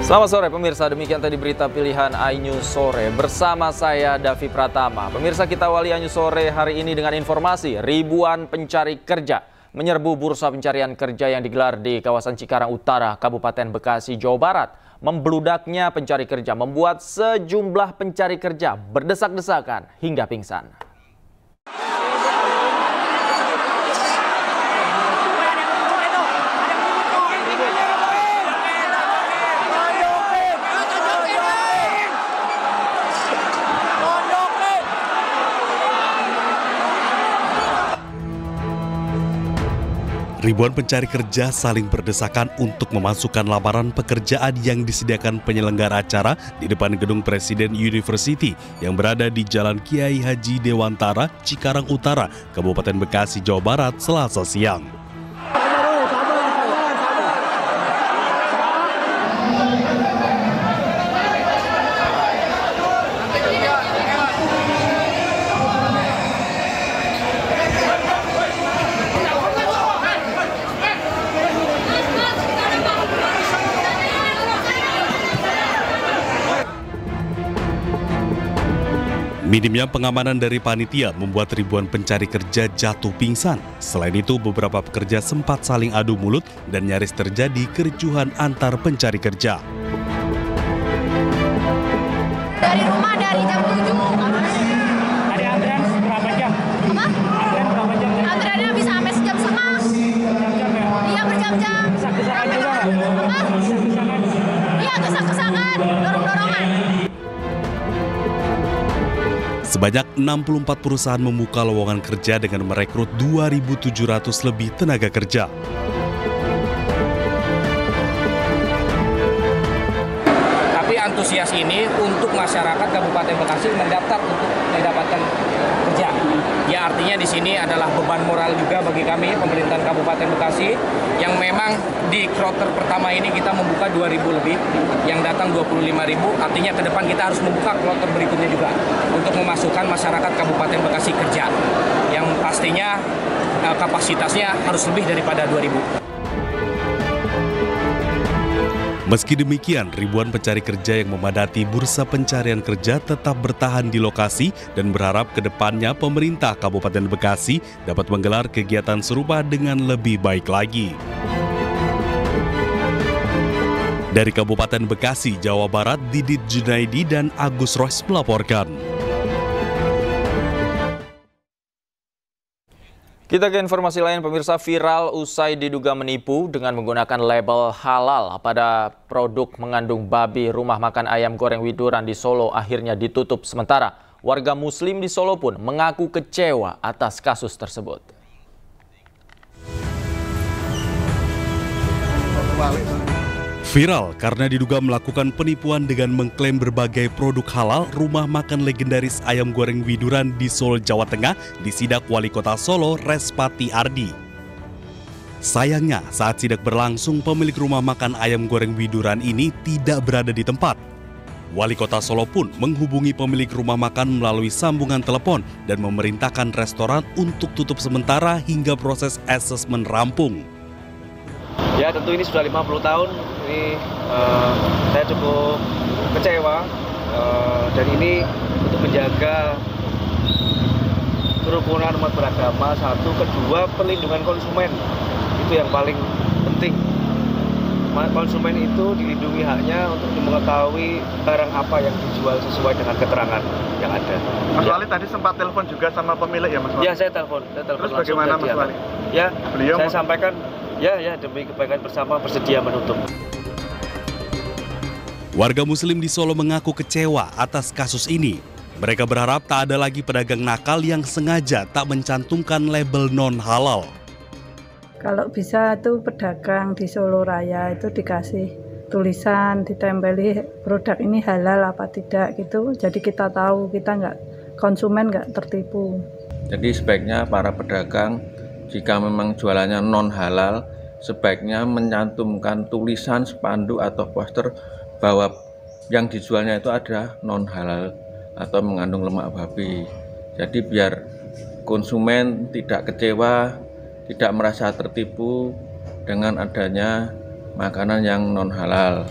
Selamat sore pemirsa, demikian tadi berita pilihan iNews Sore. Bersama saya Davi Pratama. Pemirsa, kita awali iNews Sore hari ini dengan informasi ribuan pencari kerja menyerbu bursa pencarian kerja yang digelar di kawasan Cikarang Utara, Kabupaten Bekasi, Jawa Barat. Membludaknya pencari kerja membuat sejumlah pencari kerja berdesak-desakan hingga pingsan. Ribuan pencari kerja saling berdesakan untuk memasukkan lamaran pekerjaan yang disediakan penyelenggara acara di depan gedung Presiden University yang berada di Jalan Kiai Haji Dewantara, Cikarang Utara, Kabupaten Bekasi, Jawa Barat, Selasa siang. Minimnya pengamanan dari panitia membuat ribuan pencari kerja jatuh pingsan. Selain itu, beberapa pekerja sempat saling adu mulut dan nyaris terjadi kericuhan antar pencari kerja. Dari rumah dari jam 7. Ada antrean berapa jam? Apa? Antrean berapa jam? Antreannya bisa sampai sejam setengah. Jam-jam ya? Iya, berjam-jam. Desak-desakan juga? Apa? Desak-desakan? Iya, desak-desakan, dorong-dorongan. Sebanyak 64 perusahaan membuka lowongan kerja dengan merekrut 2.700 lebih tenaga kerja. Tapi antusias ini untuk masyarakat Kabupaten Bekasi mendaftar untuk mendapatkan kerja. Ya, artinya di sini adalah beban moral juga bagi kami pemerintahan Kabupaten Bekasi yang memang di kloter pertama ini kita membuka 2.000 lebih, yang datang 25.000, artinya ke depan kita harus membuka kloter berikutnya juga untuk memasukkan masyarakat Kabupaten Bekasi kerja yang pastinya kapasitasnya harus lebih daripada 2.000. Meski demikian, ribuan pencari kerja yang memadati bursa pencarian kerja tetap bertahan di lokasi dan berharap ke depannya pemerintah Kabupaten Bekasi dapat menggelar kegiatan serupa dengan lebih baik lagi. Dari Kabupaten Bekasi, Jawa Barat, Didit Junaidi dan Agus Rois melaporkan. Kita ke informasi lain, pemirsa. Viral usai diduga menipu dengan menggunakan label halal pada produk mengandung babi. Rumah makan ayam goreng Widuran di Solo akhirnya ditutup sementara. Warga Muslim di Solo pun mengaku kecewa atas kasus tersebut. Viral karena diduga melakukan penipuan dengan mengklaim berbagai produk halal, rumah makan legendaris ayam goreng Widuran di Solo, Jawa Tengah disidak Wali Kota Solo, Respati Ardi. Sayangnya, saat sidak berlangsung, pemilik rumah makan ayam goreng Widuran ini tidak berada di tempat. Wali Kota Solo pun menghubungi pemilik rumah makan melalui sambungan telepon dan memerintahkan restoran untuk tutup sementara hingga proses asesmen rampung. Ya, tentu ini sudah 50 tahun, ini saya cukup kecewa dan ini untuk menjaga kerukunan umat beragama, satu, kedua perlindungan konsumen, itu yang paling penting. Konsumen itu dilindungi haknya untuk mengetahui barang apa yang dijual sesuai dengan keterangan yang ada. Mas Wali tadi sempat telepon juga sama pemilik ya Mas Wali? Ya, saya telepon Terus bagaimana Mas Wali? Ya, Beliau saya sampaikan, ya demi kebaikan bersama bersedia menutup. Warga Muslim di Solo mengaku kecewa atas kasus ini. Mereka berharap tak ada lagi pedagang nakal yang sengaja tak mencantumkan label non-halal. Kalau bisa tuh pedagang di Solo Raya itu dikasih tulisan, ditempeli produk ini halal apa tidak gitu. Jadi kita tahu, konsumen nggak tertipu. Jadi sebaiknya para pedagang jika memang jualannya non halal, sebaiknya mencantumkan tulisan, spanduk atau poster bahwa yang dijualnya itu ada non halal atau mengandung lemak babi. Jadi biar konsumen tidak kecewa, tidak merasa tertipu dengan adanya makanan yang non halal.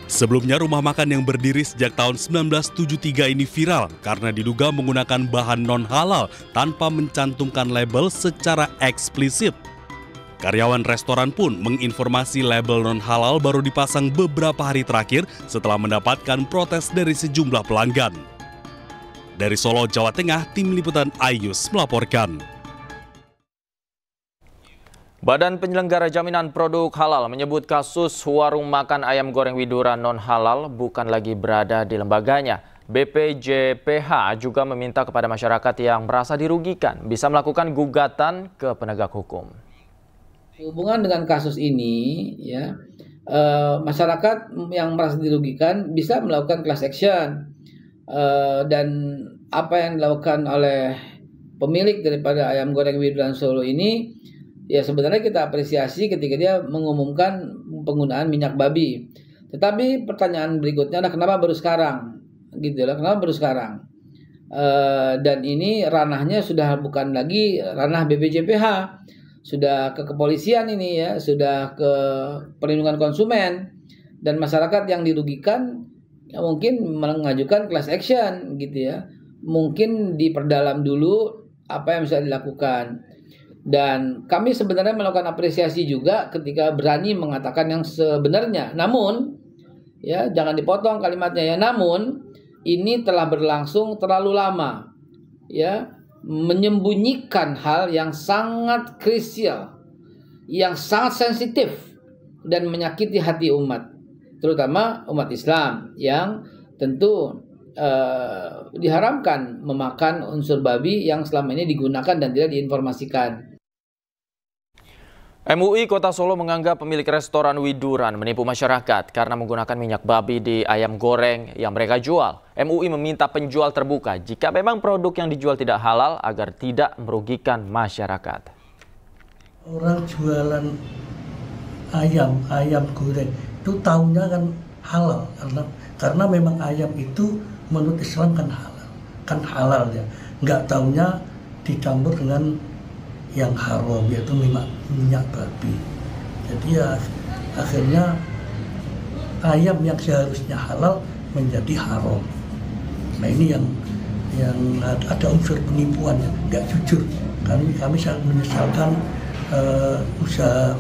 Sebelumnya, rumah makan yang berdiri sejak tahun 1973 ini viral karena diduga menggunakan bahan non-halal tanpa mencantumkan label secara eksplisit. Karyawan restoran pun menginformasi label non-halal baru dipasang beberapa hari terakhir setelah mendapatkan protes dari sejumlah pelanggan. Dari Solo, Jawa Tengah, Tim Liputan iNews melaporkan. Badan Penyelenggara Jaminan Produk Halal menyebut kasus warung makan ayam goreng Widura non-halal bukan lagi berada di lembaganya. BPJPH juga meminta kepada masyarakat yang merasa dirugikan bisa melakukan gugatan ke penegak hukum. Hubungan dengan kasus ini, ya, masyarakat yang merasa dirugikan bisa melakukan class action, dan apa yang dilakukan oleh pemilik daripada ayam goreng Widura Solo ini, ya sebenarnya kita apresiasi ketika dia mengumumkan penggunaan minyak babi. Tetapi pertanyaan berikutnya adalah kenapa baru sekarang, gitu lah? Kenapa baru sekarang? Dan ini ranahnya sudah bukan lagi ranah BPJPH, sudah ke kepolisian ini ya, sudah ke perlindungan konsumen dan masyarakat yang dirugikan ya, mungkin mengajukan class action, gitu ya. Mungkin diperdalam dulu apa yang bisa dilakukan. Dan kami sebenarnya melakukan apresiasi juga ketika berani mengatakan yang sebenarnya. Namun, ya jangan dipotong kalimatnya ya. Namun, ini telah berlangsung terlalu lama, ya, menyembunyikan hal yang sangat krusial, yang sangat sensitif dan menyakiti hati umat, terutama umat Islam yang tentu diharamkan memakan unsur babi yang selama ini digunakan dan tidak diinformasikan. MUI Kota Solo menganggap pemilik restoran Widuran menipu masyarakat karena menggunakan minyak babi di ayam goreng yang mereka jual. MUI meminta penjual terbuka jika memang produk yang dijual tidak halal agar tidak merugikan masyarakat. Orang jualan ayam goreng itu tahunya kan halal karena memang ayam itu menurut Islam kan halal ya. Nggak tahunya dicampur dengan yang haram, yaitu minyak babi. Jadi ya akhirnya ayam yang seharusnya halal menjadi haram. Nah ini yang ada unsur penipuan, nggak jujur. Kami sangat menyesalkan usaha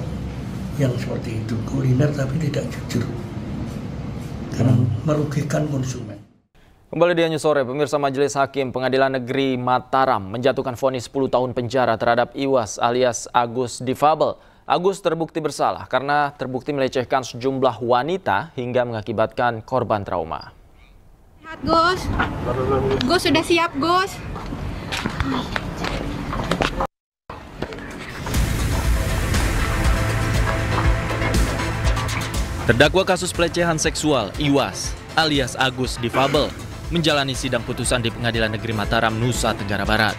yang seperti itu, kuliner tapi tidak jujur karena merugikan konsumen. Kembali di iNews Sore, pemirsa, Majelis Hakim Pengadilan Negeri Mataram menjatuhkan vonis 10 tahun penjara terhadap Iwas alias Agus Difabel. Agus terbukti bersalah karena terbukti melecehkan sejumlah wanita hingga mengakibatkan korban trauma. Gus, Gus sudah siap, Gus. Terdakwa kasus pelecehan seksual Iwas alias Agus Difabel menjalani sidang putusan di Pengadilan Negeri Mataram, Nusa Tenggara Barat.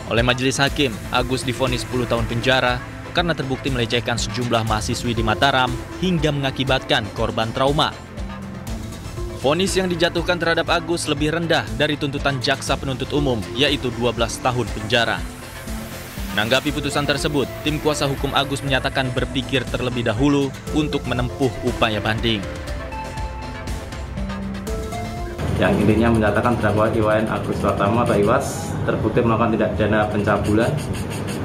Oleh Majelis Hakim, Agus divonis 10 tahun penjara karena terbukti melecehkan sejumlah mahasiswi di Mataram hingga mengakibatkan korban trauma. Vonis yang dijatuhkan terhadap Agus lebih rendah dari tuntutan jaksa penuntut umum, yaitu 12 tahun penjara. Menanggapi putusan tersebut, tim kuasa hukum Agus menyatakan berpikir terlebih dahulu untuk menempuh upaya banding. Yang intinya menyatakan terdakwa IWN Agus Pratama atau Iwas terbukti melakukan tindak pidana pencabulan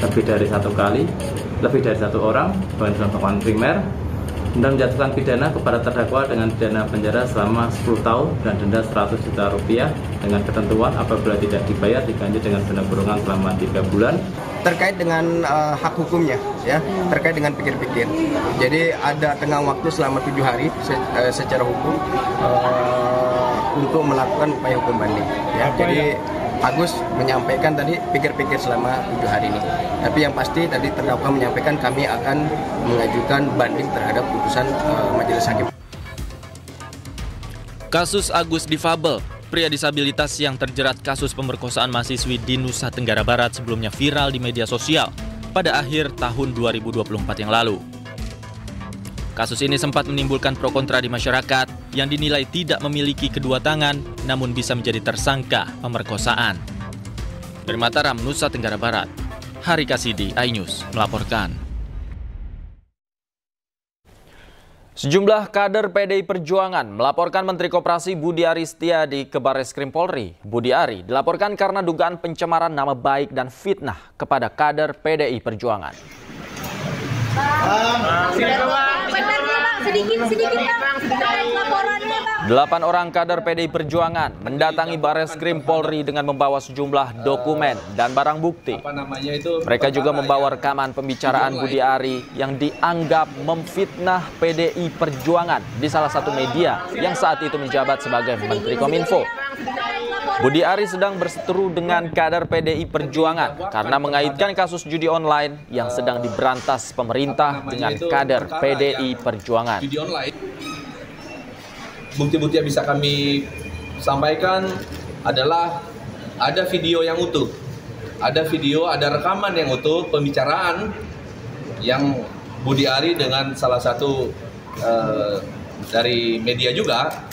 lebih dari 1 kali, lebih dari 1 orang dengan hukuman primer, dan menjatuhkan pidana kepada terdakwa dengan pidana penjara selama 10 tahun dan denda 100 juta rupiah dengan ketentuan apabila tidak dibayar diganti dengan denda kurungan selama 3 bulan. Terkait dengan hak hukumnya, ya, terkait dengan pikir-pikir. Jadi ada tenggang waktu selama 7 hari secara hukum untuk melakukan upaya hukum banding. Ya, jadi Agus menyampaikan tadi pikir-pikir selama 7 hari ini. Tapi yang pasti tadi terdakwa menyampaikan kami akan mengajukan banding terhadap putusan Majelis Hakim. Kasus Agus Difabel, pria disabilitas yang terjerat kasus pemerkosaan mahasiswi di Nusa Tenggara Barat sebelumnya viral di media sosial pada akhir tahun 2024 yang lalu. Kasus ini sempat menimbulkan pro kontra di masyarakat yang dinilai tidak memiliki kedua tangan namun bisa menjadi tersangka pemerkosaan. Dari Mataram, Nusa Tenggara Barat, Hari Kasidi, iNews melaporkan. Sejumlah kader PDI Perjuangan melaporkan Menteri Koperasi Budi Ari Setiadi ke Barreskrim Polri. Budi Ari dilaporkan karena dugaan pencemaran nama baik dan fitnah kepada kader PDI Perjuangan. Sedikit bang, laporannya bang. 8 orang kader PDI Perjuangan mendatangi Barreskrim Polri dengan membawa sejumlah dokumen dan barang bukti. Mereka juga membawa rekaman pembicaraan Budi Ari yang dianggap memfitnah PDI Perjuangan di salah satu media yang saat itu menjabat sebagai Menteri Kominfo. Budi Ari sedang berseteru dengan kader PDI Perjuangan karena mengaitkan kasus judi online yang sedang diberantas pemerintah dengan kader PDI Perjuangan. Bukti-bukti yang bisa kami sampaikan adalah ada video yang utuh, ada rekaman yang utuh pembicaraan yang Budi Ari dengan salah satu dari media juga.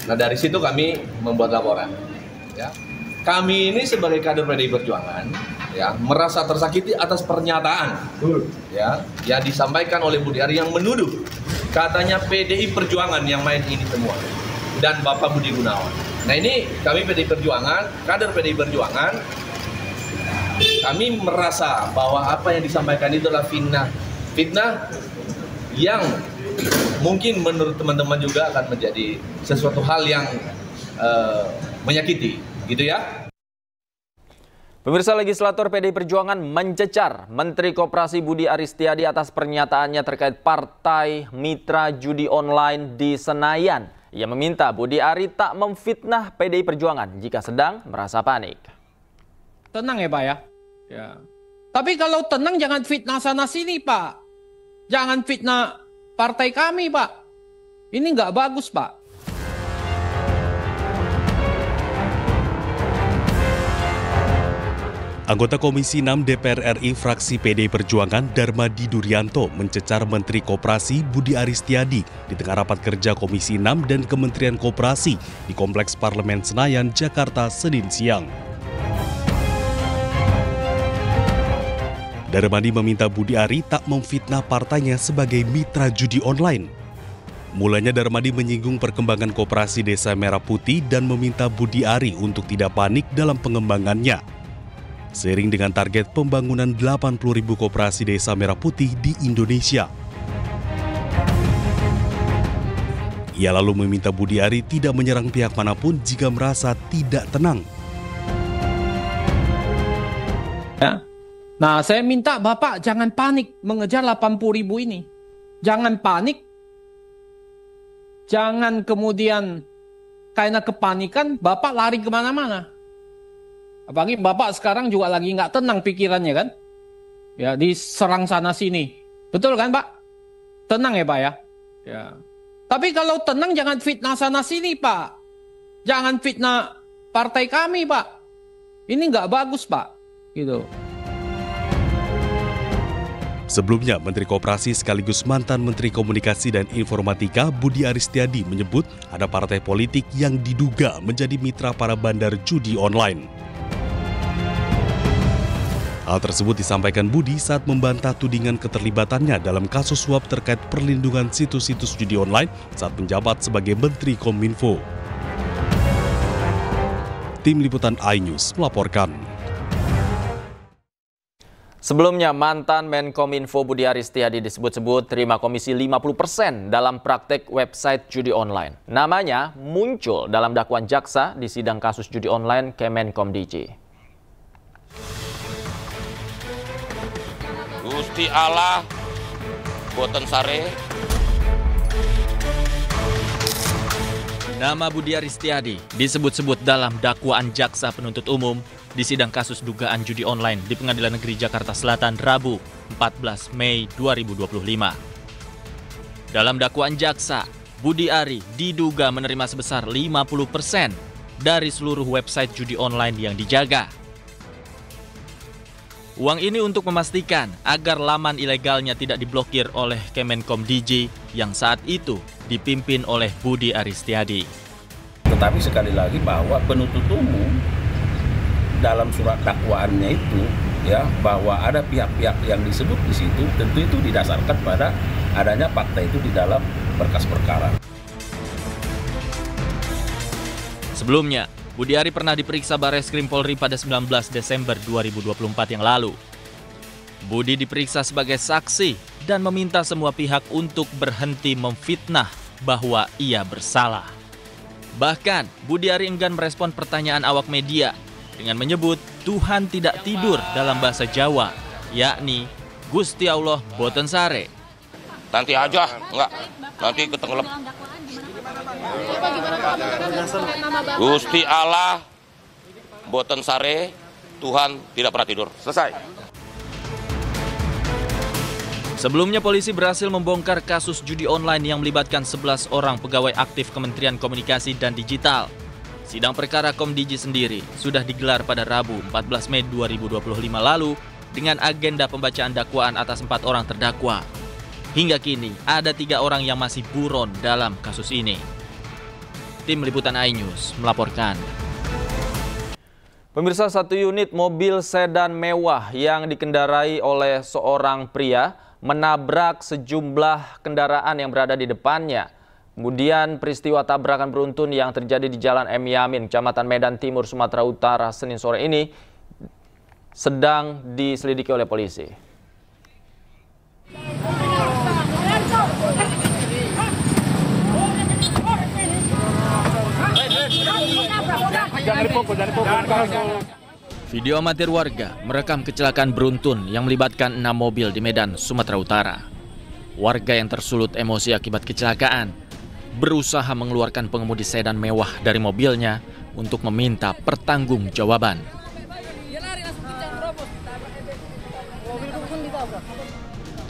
Nah dari situ kami membuat laporan. Ya. Kami ini sebagai kader PDI Perjuangan ya merasa tersakiti atas pernyataan ya yang disampaikan oleh Budi Ari yang menuduh katanya PDI Perjuangan yang main ini semua dan Bapak Budi Gunawan. Nah ini kami PDI Perjuangan, kader PDI Perjuangan, kami merasa bahwa apa yang disampaikan itu adalah fitnah yang mungkin menurut teman-teman juga akan menjadi sesuatu hal yang menyakiti, gitu ya. Pemirsa, legislator PDI Perjuangan mencecar Menteri Koperasi Budi Ari Setiadi atas pernyataannya terkait Partai Mitra Judi Online di Senayan. Ia meminta Budi Ari tak memfitnah PDI Perjuangan jika sedang merasa panik. Tenang ya Pak ya. Tapi kalau tenang jangan fitnah sana sini Pak. Jangan fitnah partai kami Pak. Ini nggak bagus Pak. Anggota Komisi 6 DPR RI fraksi PDI Perjuangan Darmadi Duryanto mencecar Menteri Koperasi Budi Ari Setiadi di tengah rapat kerja Komisi 6 dan Kementerian Koperasi di Kompleks Parlemen Senayan, Jakarta, Senin siang. Darmadi meminta Budi Ari tak memfitnah partainya sebagai mitra judi online. Mulanya Darmadi menyinggung perkembangan Koperasi Desa Merah Putih dan meminta Budi Ari untuk tidak panik dalam pengembangannya. Seiring dengan target pembangunan 80.000 koperasi Desa Merah Putih di Indonesia. Ia lalu meminta Budi Ari tidak menyerang pihak manapun jika merasa tidak tenang. Ya. Nah, saya minta Bapak jangan panik mengejar 80.000 ini. Jangan panik. Jangan kemudian karena kepanikan Bapak lari kemana-mana. Apalagi Bapak sekarang juga lagi nggak tenang pikirannya kan? Ya, diserang sana sini. Betul kan Pak? Tenang ya Pak ya? Ya. Tapi kalau tenang jangan fitnah sana sini Pak. Jangan fitnah partai kami Pak. Ini nggak bagus Pak. Gitu. Sebelumnya, Menteri Koperasi sekaligus mantan Menteri Komunikasi dan Informatika Budi Ari Setiadi menyebut ada partai politik yang diduga menjadi mitra para bandar judi online. Hal tersebut disampaikan Budi saat membantah tudingan keterlibatannya dalam kasus suap terkait perlindungan situs-situs judi online saat menjabat sebagai Menteri Kominfo. Tim Liputan iNews melaporkan. Sebelumnya, mantan Menkominfo Budi Ari Setiadi disebut-sebut terima komisi 50% dalam praktek website judi online. Namanya muncul dalam dakwaan jaksa di sidang kasus judi online Kemenkom DJ. Gusti Allah boten sare. Nama Budi Ari Setiadi disebut-sebut dalam dakwaan jaksa penuntut umum di sidang kasus dugaan judi online di Pengadilan Negeri Jakarta Selatan Rabu 14 Mei 2025. Dalam dakwaan jaksa, Budi Ari diduga menerima sebesar 50% dari seluruh website judi online yang dijaga. Uang ini untuk memastikan agar laman ilegalnya tidak diblokir oleh Kemenkom DJ yang saat itu dipimpin oleh Budi Ari Setiadi. Tetapi sekali lagi bahwa penuntut umum dalam surat dakwaannya itu ya bahwa ada pihak-pihak yang disebut di situ, tentu itu didasarkan pada adanya fakta itu di dalam berkas perkara. Sebelumnya, Budiari pernah diperiksa Barreskrim Polri pada 19 Desember 2024 yang lalu. Budi diperiksa sebagai saksi dan meminta semua pihak untuk berhenti memfitnah bahwa ia bersalah. Bahkan, Budiari enggan merespon pertanyaan awak media dengan menyebut Tuhan tidak tidur dalam bahasa Jawa, yakni Gusti Allah boten sare. Nanti aja, enggak. Nanti ketenggelam. Gusti Allah boten sare, Tuhan tidak pernah tidur. Selesai. Sebelumnya polisi berhasil membongkar kasus judi online yang melibatkan 11 orang pegawai aktif Kementerian Komunikasi dan Digital. Sidang perkara Komdigi sendiri sudah digelar pada Rabu 14 Mei 2025 lalu dengan agenda pembacaan dakwaan atas 4 orang terdakwa. Hingga kini ada 3 orang yang masih buron dalam kasus ini. Tim Liputan iNews melaporkan. Pemirsa, satu unit mobil sedan mewah yang dikendarai oleh seorang pria menabrak sejumlah kendaraan yang berada di depannya. Kemudian peristiwa tabrakan beruntun yang terjadi di Jalan M. Yamin, Kecamatan Medan Timur, Sumatera Utara, Senin sore ini sedang diselidiki oleh polisi. Video amatir warga merekam kecelakaan beruntun yang melibatkan 6 mobil di Medan, Sumatera Utara. Warga yang tersulut emosi akibat kecelakaan berusaha mengeluarkan pengemudi sedan mewah dari mobilnya untuk meminta pertanggungjawaban.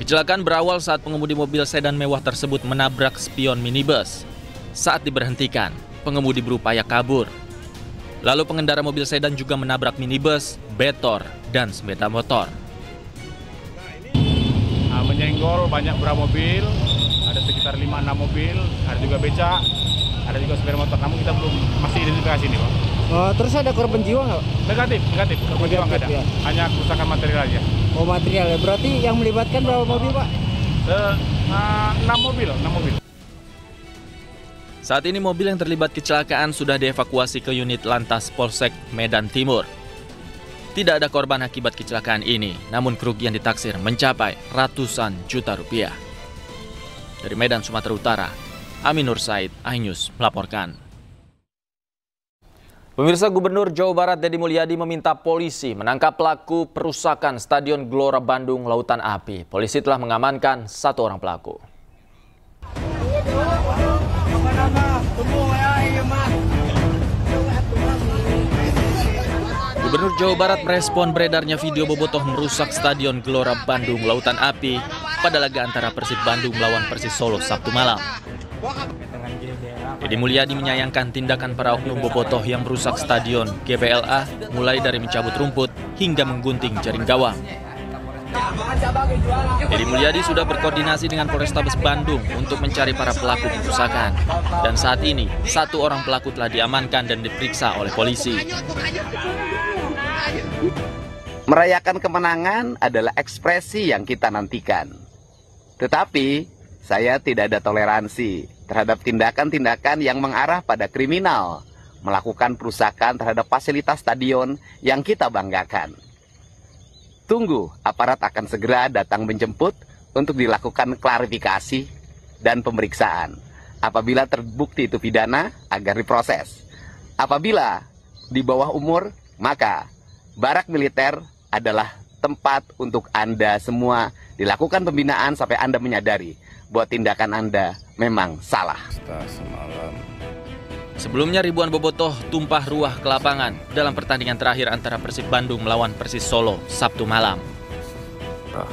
Kecelakaan berawal saat pengemudi mobil sedan mewah tersebut menabrak spion minibus. Saat diberhentikan, pengemudi berupaya kabur. Lalu pengendara mobil sedan juga menabrak minibus, betor, dan sepeda motor. Menyenggol banyak beberapa mobil, ada sekitar 5-6 mobil, ada juga becak, ada juga sepeda motor. Namun kita belum masih identifikasi ini, Pak. Terus ada korban jiwa nggak? Negatif. Korban jiwa nggak ada. Ya. Hanya kerusakan material aja. Oh, material ya. Berarti yang melibatkan berapa mobil, Pak? 6 mobil. Saat ini mobil yang terlibat kecelakaan sudah dievakuasi ke unit Lantas Polsek Medan Timur. Tidak ada korban akibat kecelakaan ini, namun kerugian ditaksir mencapai ratusan juta rupiah. Dari Medan, Sumatera Utara, Amin Nur Said, iNews melaporkan. Pemirsa, Gubernur Jawa Barat Deddy Mulyadi meminta polisi menangkap pelaku perusakan Stadion Gelora Bandung Lautan Api. Polisi telah mengamankan 1 orang pelaku. Gubernur Jawa Barat merespon beredarnya video bobotoh merusak Stadion Gelora Bandung Lautan Api pada laga antara Persib Bandung melawan Persis Solo Sabtu malam. Deddy Mulyadi menyayangkan tindakan para oknum bobotoh yang merusak stadion GBLA mulai dari mencabut rumput hingga menggunting jaring gawang. Deddy Mulyadi sudah berkoordinasi dengan Polrestabes Bandung untuk mencari para pelaku perusakan. Dan saat ini, 1 orang pelaku telah diamankan dan diperiksa oleh polisi. Merayakan kemenangan adalah ekspresi yang kita nantikan. Tetapi, saya tidak ada toleransi terhadap tindakan-tindakan yang mengarah pada kriminal, melakukan perusakan terhadap fasilitas stadion yang kita banggakan. Tunggu, aparat akan segera datang menjemput untuk dilakukan klarifikasi dan pemeriksaan. Apabila terbukti itu pidana, agar diproses. Apabila di bawah umur, maka barak militer adalah tempat untuk Anda semua dilakukan pembinaan sampai Anda menyadari bahwa tindakan Anda memang salah. Sebelumnya ribuan bobotoh tumpah ruah ke lapangan dalam pertandingan terakhir antara Persib Bandung melawan Persis Solo Sabtu malam.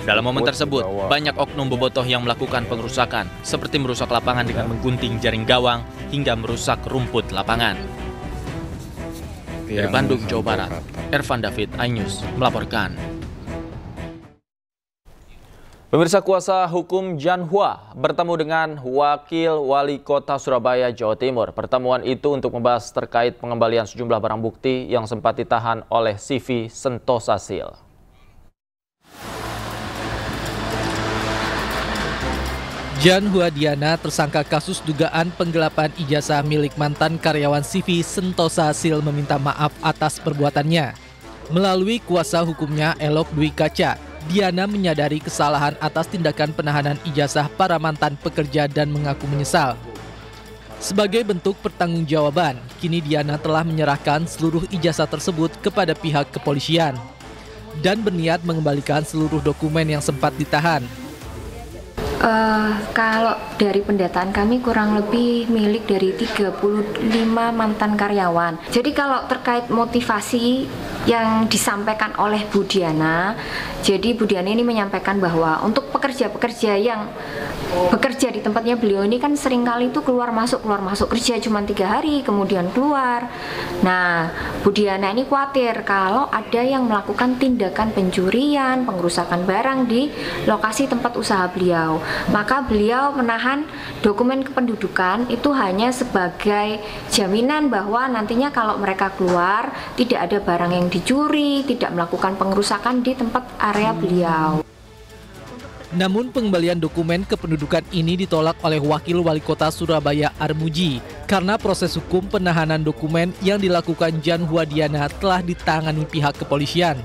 Dalam momen tersebut, banyak oknum bobotoh yang melakukan pengerusakan, seperti merusak lapangan dengan menggunting jaring gawang hingga merusak rumput lapangan. Dari Bandung, Jawa Barat, Ervan David, iNews melaporkan. Pemirsa, kuasa hukum Jan Hua bertemu dengan Wakil Wali Kota Surabaya, Jawa Timur. Pertemuan itu untuk membahas terkait pengembalian sejumlah barang bukti yang sempat ditahan oleh CV Sentosa Sil. Jan Huadiana, tersangka kasus dugaan penggelapan ijazah milik mantan karyawan CV Sentosa Sil, meminta maaf atas perbuatannya. Melalui kuasa hukumnya Elok Dwi Kaca, Diana menyadari kesalahan atas tindakan penahanan ijazah para mantan pekerja dan mengaku menyesal. Sebagai bentuk pertanggungjawaban, kini Diana telah menyerahkan seluruh ijazah tersebut kepada pihak kepolisian dan berniat mengembalikan seluruh dokumen yang sempat ditahan. Kalau dari pendataan kami kurang lebih milik dari 35 mantan karyawan. Jadi kalau terkait motivasi yang disampaikan oleh Bu Diana, jadi Bu Diana ini menyampaikan bahwa untuk pekerja-pekerja yang bekerja di tempatnya beliau ini kan seringkali itu keluar masuk kerja cuma 3 hari kemudian keluar. Nah, Bu Diana ini khawatir kalau ada yang melakukan tindakan pencurian, pengrusakan barang di lokasi tempat usaha beliau. Maka beliau menahan dokumen kependudukan itu hanya sebagai jaminan bahwa nantinya kalau mereka keluar tidak ada barang yang dicuri, tidak melakukan pengrusakan di tempat area beliau. Namun pengembalian dokumen kependudukan ini ditolak oleh Wakil Wali Kota Surabaya Armuji karena proses hukum penahanan dokumen yang dilakukan Jan Huadiana telah ditangani pihak kepolisian.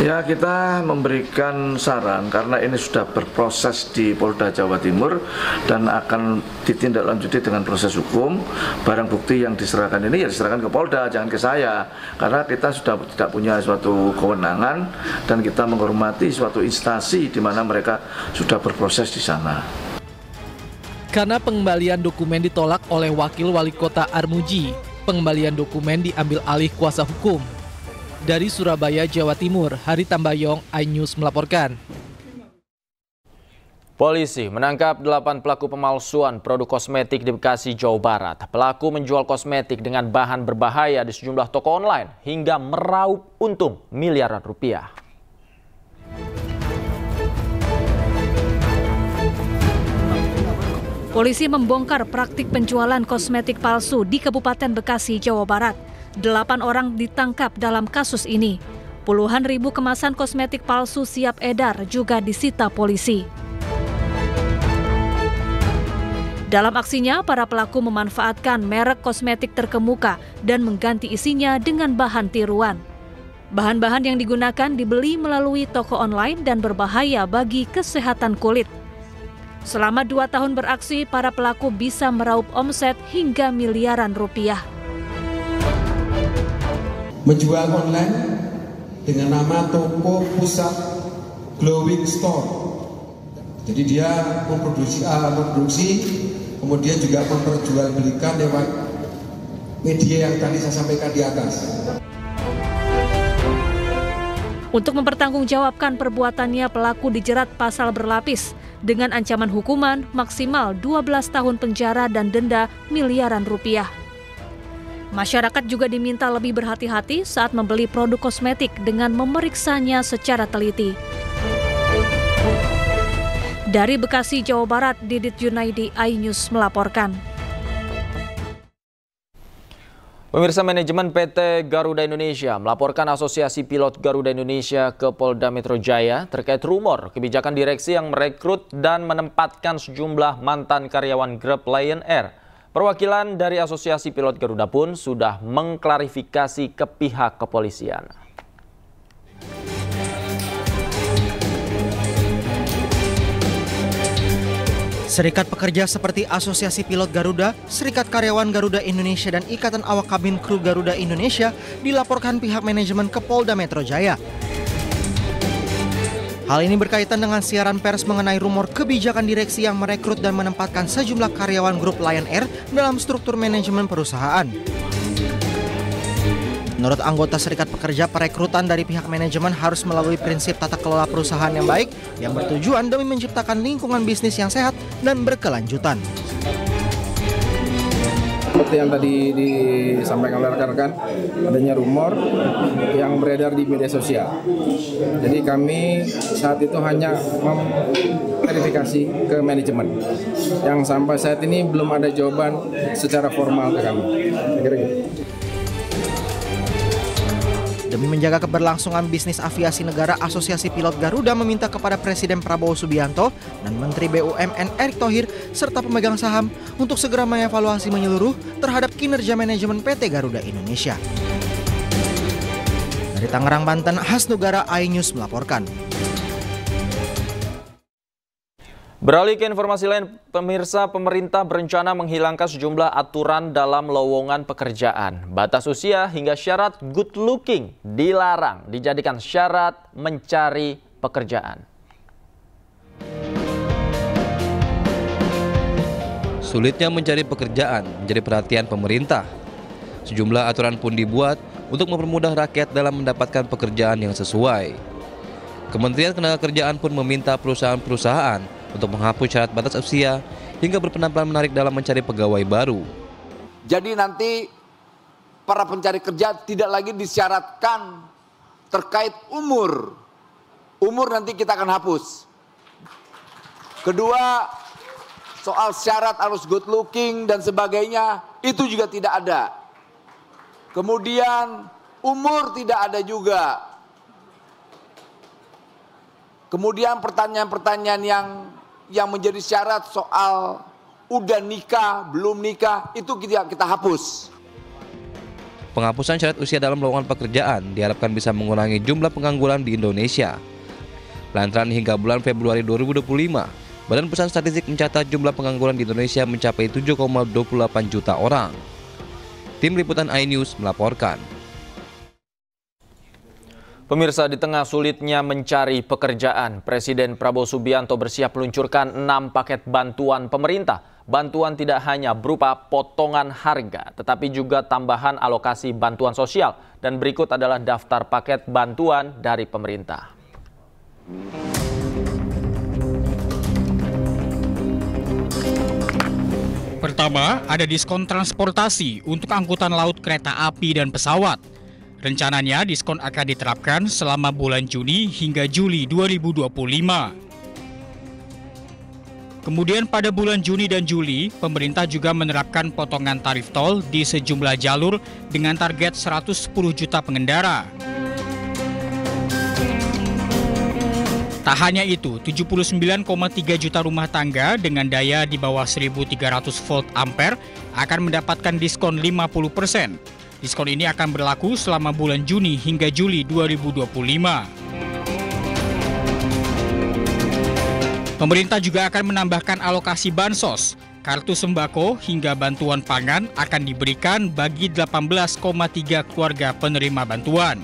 Ya, kita memberikan saran karena ini sudah berproses di Polda Jawa Timur dan akan ditindaklanjuti dengan proses hukum. Barang bukti yang diserahkan ini ya diserahkan ke Polda, jangan ke saya. Karena kita sudah tidak punya suatu kewenangan dan kita menghormati suatu instansi di mana mereka sudah berproses di sana. Karena pengembalian dokumen ditolak oleh Wakil Wali Kota Armuji, pengembalian dokumen diambil alih kuasa hukum. Dari Surabaya, Jawa Timur, Hari Tambayong, iNews melaporkan. Polisi menangkap 8 pelaku pemalsuan produk kosmetik di Bekasi, Jawa Barat. Pelaku menjual kosmetik dengan bahan berbahaya di sejumlah toko online hingga meraup untung miliaran rupiah. Polisi membongkar praktik penjualan kosmetik palsu di Kabupaten Bekasi, Jawa Barat. 8 orang ditangkap dalam kasus ini. Puluhan ribu kemasan kosmetik palsu siap edar juga disita polisi. Dalam aksinya, para pelaku memanfaatkan merek kosmetik terkemuka dan mengganti isinya dengan bahan tiruan. Bahan-bahan yang digunakan dibeli melalui toko online dan berbahaya bagi kesehatan kulit. Selama 2 tahun beraksi, para pelaku bisa meraup omset hingga miliaran rupiah. Menjual online dengan nama toko pusat glowing store. Jadi dia memproduksi, kemudian juga memperjualbelikan lewat media yang tadi saya sampaikan di atas. Untuk mempertanggungjawabkan perbuatannya, pelaku dijerat pasal berlapis dengan ancaman hukuman maksimal 12 tahun penjara dan denda miliaran rupiah. Masyarakat juga diminta lebih berhati-hati saat membeli produk kosmetik dengan memeriksanya secara teliti. Dari Bekasi, Jawa Barat, Didit Junaidi, iNews melaporkan. Pemirsa, manajemen PT Garuda Indonesia melaporkan Asosiasi Pilot Garuda Indonesia ke Polda Metro Jaya terkait rumor kebijakan direksi yang merekrut dan menempatkan sejumlah mantan karyawan Grup Lion Air. Perwakilan dari Asosiasi Pilot Garuda pun sudah mengklarifikasi ke pihak kepolisian. Serikat pekerja seperti Asosiasi Pilot Garuda, Serikat Karyawan Garuda Indonesia, dan Ikatan Awak Kabin Kru Garuda Indonesia dilaporkan pihak manajemen ke Polda Metro Jaya. Hal ini berkaitan dengan siaran pers mengenai rumor kebijakan direksi yang merekrut dan menempatkan sejumlah karyawan grup Lion Air dalam struktur manajemen perusahaan. Menurut anggota Serikat Pekerja, perekrutan dari pihak manajemen harus melalui prinsip tata kelola perusahaan yang baik yang bertujuan demi menciptakan lingkungan bisnis yang sehat dan berkelanjutan. Seperti yang tadi disampaikan oleh rekan-rekan, adanya rumor yang beredar di media sosial. Jadi kami saat itu hanya memverifikasi ke manajemen, yang sampai saat ini belum ada jawaban secara formal ke kami. Kira-kira. Demi menjaga keberlangsungan bisnis aviasi negara, Asosiasi Pilot Garuda meminta kepada Presiden Prabowo Subianto dan Menteri BUMN Erick Thohir serta pemegang saham untuk segera mengevaluasi menyeluruh terhadap kinerja manajemen PT Garuda Indonesia. Dari Tangerang, Banten, Hasnugara, iNews melaporkan. Beralih ke informasi lain, pemirsa, pemerintah berencana menghilangkan sejumlah aturan dalam lowongan pekerjaan. Batas usia hingga syarat good looking dilarang dijadikan syarat mencari pekerjaan. Sulitnya mencari pekerjaan menjadi perhatian pemerintah. Sejumlah aturan pun dibuat untuk mempermudah rakyat dalam mendapatkan pekerjaan yang sesuai. Kementerian Ketenagakerjaan pun meminta perusahaan-perusahaan untuk menghapus syarat batas usia hingga berpenampilan menarik dalam mencari pegawai baru. Jadi nanti para pencari kerja tidak lagi disyaratkan terkait umur. Umur nanti kita akan hapus. Kedua, soal syarat harus good looking dan sebagainya, itu juga tidak ada. Kemudian umur tidak ada juga. Kemudian pertanyaan-pertanyaan yang menjadi syarat soal udah nikah, belum nikah, itu kita hapus. Penghapusan syarat usia dalam lowongan pekerjaan diharapkan bisa mengurangi jumlah pengangguran di Indonesia. Lantaran hingga bulan Februari 2025, Badan Pusat Statistik mencatat jumlah pengangguran di Indonesia mencapai 7,28 juta orang. Tim Liputan iNews melaporkan. Pemirsa, di tengah sulitnya mencari pekerjaan, Presiden Prabowo Subianto bersiap meluncurkan 6 paket bantuan pemerintah. Bantuan tidak hanya berupa potongan harga, tetapi juga tambahan alokasi bantuan sosial. Dan berikut adalah daftar paket bantuan dari pemerintah. Pertama, ada diskon transportasi untuk angkutan laut, kereta api, dan pesawat. Rencananya diskon akan diterapkan selama bulan Juni hingga Juli 2025. Kemudian pada bulan Juni dan Juli, pemerintah juga menerapkan potongan tarif tol di sejumlah jalur dengan target 110 juta pengendara. Tak hanya itu, 79,3 juta rumah tangga dengan daya di bawah 1.300 volt ampere akan mendapatkan diskon 50%. Diskon ini akan berlaku selama bulan Juni hingga Juli 2025. Pemerintah juga akan menambahkan alokasi bansos, kartu sembako hingga bantuan pangan akan diberikan bagi 18,3 keluarga penerima bantuan.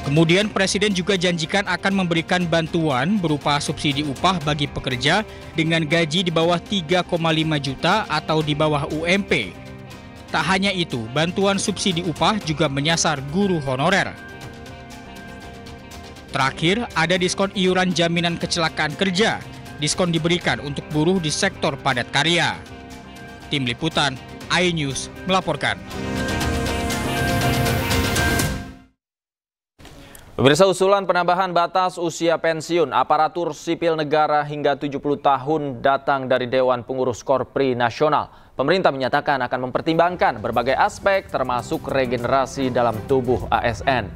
Kemudian Presiden juga janjikan akan memberikan bantuan berupa subsidi upah bagi pekerja dengan gaji di bawah 3,5 juta atau di bawah UMP. Tak hanya itu, bantuan subsidi upah juga menyasar guru honorer. Terakhir, ada diskon iuran jaminan kecelakaan kerja. Diskon diberikan untuk buruh di sektor padat karya. Tim Liputan iNews melaporkan. Pemirsa, usulan penambahan batas usia pensiun aparatur sipil negara hingga 70 tahun datang dari Dewan Pengurus Korpri Nasional. Pemerintah menyatakan akan mempertimbangkan berbagai aspek termasuk regenerasi dalam tubuh ASN.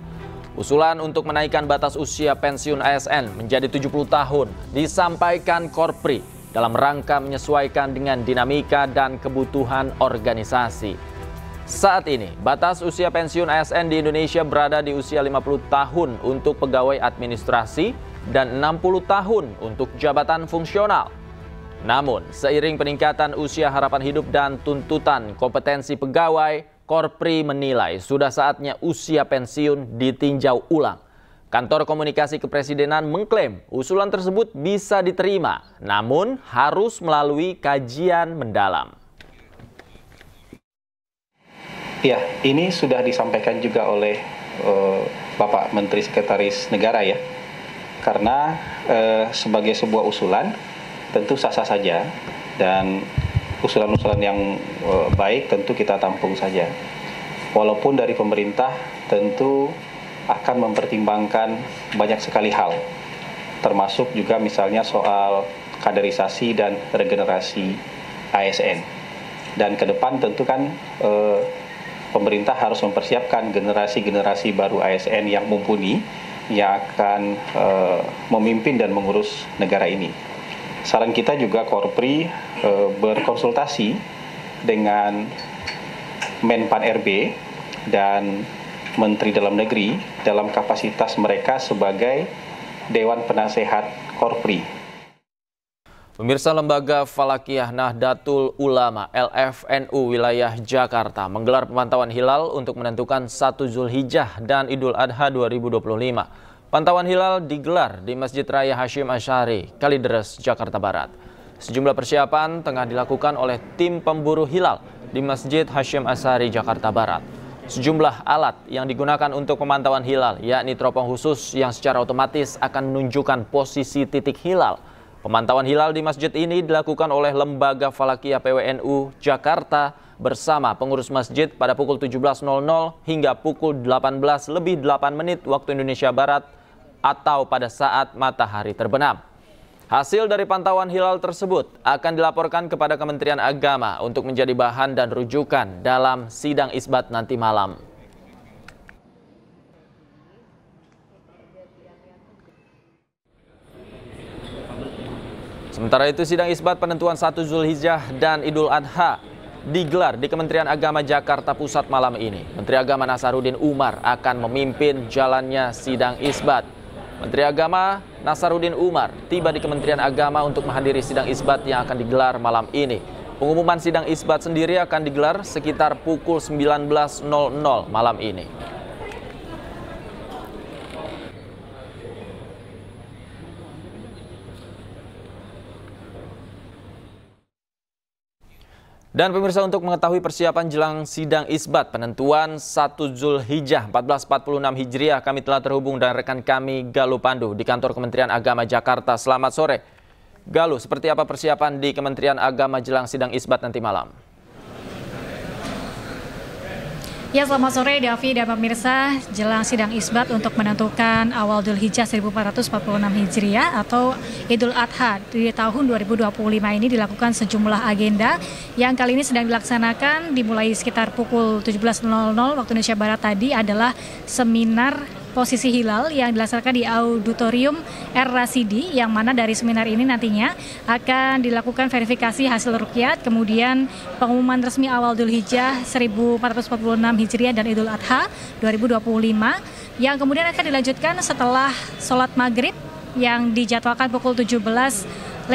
Usulan untuk menaikkan batas usia pensiun ASN menjadi 70 tahun disampaikan Korpri dalam rangka menyesuaikan dengan dinamika dan kebutuhan organisasi. Saat ini, batas usia pensiun ASN di Indonesia berada di usia 50 tahun untuk pegawai administrasi dan 60 tahun untuk jabatan fungsional. Namun, seiring peningkatan usia harapan hidup dan tuntutan kompetensi pegawai, Korpri menilai sudah saatnya usia pensiun ditinjau ulang. Kantor Komunikasi Kepresidenan mengklaim usulan tersebut bisa diterima, namun harus melalui kajian mendalam. Ya, ini sudah disampaikan juga oleh Bapak Menteri Sekretaris Negara ya. Karena sebagai sebuah usulan tentu sah-sah saja dan usulan-usulan yang baik tentu kita tampung saja. Walaupun dari pemerintah tentu akan mempertimbangkan banyak sekali hal. Termasuk juga misalnya soal kaderisasi dan regenerasi ASN. Dan ke depan tentu kan pemerintah harus mempersiapkan generasi-generasi baru ASN yang mumpuni yang akan memimpin dan mengurus negara ini. Saran kita juga Korpri berkonsultasi dengan Menpan RB dan Menteri Dalam Negeri dalam kapasitas mereka sebagai Dewan Penasehat Korpri. Pemirsa, Lembaga Falakiyah Nahdlatul Ulama LFNU wilayah Jakarta menggelar pemantauan hilal untuk menentukan 1 Zulhijjah dan Idul Adha 2025. Pantauan hilal digelar di Masjid Raya Hasyim Asy'ari, Kalideres, Jakarta Barat. Sejumlah persiapan tengah dilakukan oleh tim pemburu hilal di Masjid Hasyim Asy'ari, Jakarta Barat. Sejumlah alat yang digunakan untuk pemantauan hilal, yakni teropong khusus yang secara otomatis akan menunjukkan posisi titik hilal. Pemantauan hilal di masjid ini dilakukan oleh Lembaga Falakiyah PWNU Jakarta bersama pengurus masjid pada pukul 17.00 hingga pukul 18:08 waktu Indonesia Barat atau pada saat matahari terbenam. Hasil dari pantauan hilal tersebut akan dilaporkan kepada Kementerian Agama untuk menjadi bahan dan rujukan dalam sidang isbat nanti malam. Sementara itu, sidang isbat penentuan 1 Zulhijjah dan Idul Adha digelar di Kementerian Agama Jakarta Pusat malam ini. Menteri Agama Nasaruddin Umar akan memimpin jalannya sidang isbat. Menteri Agama Nasaruddin Umar tiba di Kementerian Agama untuk menghadiri sidang isbat yang akan digelar malam ini. Pengumuman sidang isbat sendiri akan digelar sekitar pukul 19.00 malam ini. Dan pemirsa, untuk mengetahui persiapan jelang sidang isbat penentuan 1 Zulhijjah 1446 Hijriah, kami telah terhubung dengan rekan kami Galuh Pandu di kantor Kementerian Agama Jakarta. Selamat sore. Galuh, seperti apa persiapan di Kementerian Agama jelang sidang isbat nanti malam? Ya, selamat sore Davi dan pemirsa. Jelang sidang isbat untuk menentukan awal Dzulhijjah 1446 Hijriah atau Idul Adha di tahun 2025 ini dilakukan sejumlah agenda yang kali ini sedang dilaksanakan dimulai sekitar pukul 17.00 waktu Indonesia Barat tadi adalah seminar posisi hilal yang dilaksanakan di Auditorium R-Rasidi, yang mana dari seminar ini nantinya akan dilakukan verifikasi hasil ruqyat, kemudian pengumuman resmi awal Dzulhijjah 1446 Hijriah dan Idul Adha 2025 yang kemudian akan dilanjutkan setelah sholat maghrib yang dijadwalkan pukul 17:47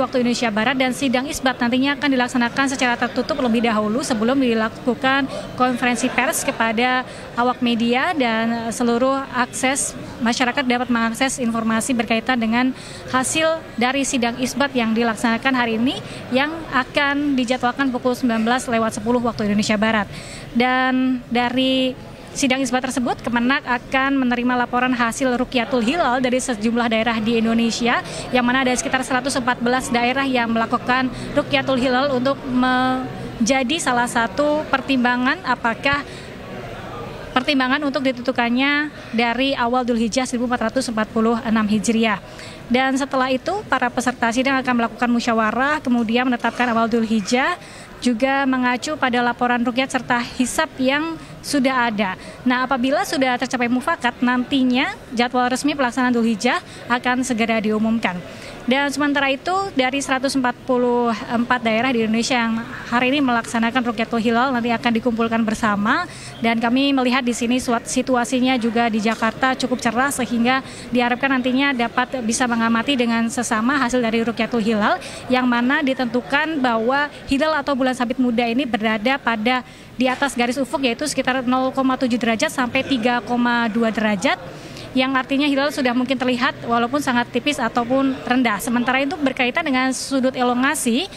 waktu Indonesia Barat, dan sidang isbat nantinya akan dilaksanakan secara tertutup lebih dahulu sebelum dilakukan konferensi pers kepada awak media dan seluruh akses masyarakat dapat mengakses informasi berkaitan dengan hasil dari sidang isbat yang dilaksanakan hari ini yang akan dijadwalkan pukul 19:10 waktu Indonesia Barat. Dan dari sidang isbat tersebut, Kemenak akan menerima laporan hasil Ruqyatul Hilal dari sejumlah daerah di Indonesia, yang mana ada sekitar 114 daerah yang melakukan Ruqyatul Hilal untuk menjadi salah satu pertimbangan untuk ditentukannya dari awal Dzulhijjah 1446 Hijriah. Dan setelah itu, para peserta sidang akan melakukan musyawarah, kemudian menetapkan awal Dzulhijjah, juga mengacu pada laporan ruqyat serta hisab yang sudah ada. Nah, apabila sudah tercapai mufakat, nantinya jadwal resmi pelaksanaan Dzulhijjah akan segera diumumkan. Dan sementara itu, dari 144 daerah di Indonesia yang hari ini melaksanakan Ruqyatul Hilal nanti akan dikumpulkan bersama, dan kami melihat di sini situasinya juga di Jakarta cukup cerah sehingga diharapkan nantinya dapat bisa mengamati dengan sesama hasil dari Ruqyatul Hilal, yang mana ditentukan bahwa hilal atau bulan sabit muda ini berada pada di atas garis ufuk, yaitu sekitar 0,7 derajat sampai 3,2 derajat, yang artinya hilal sudah mungkin terlihat walaupun sangat tipis ataupun rendah. Sementara itu berkaitan dengan sudut elongasi,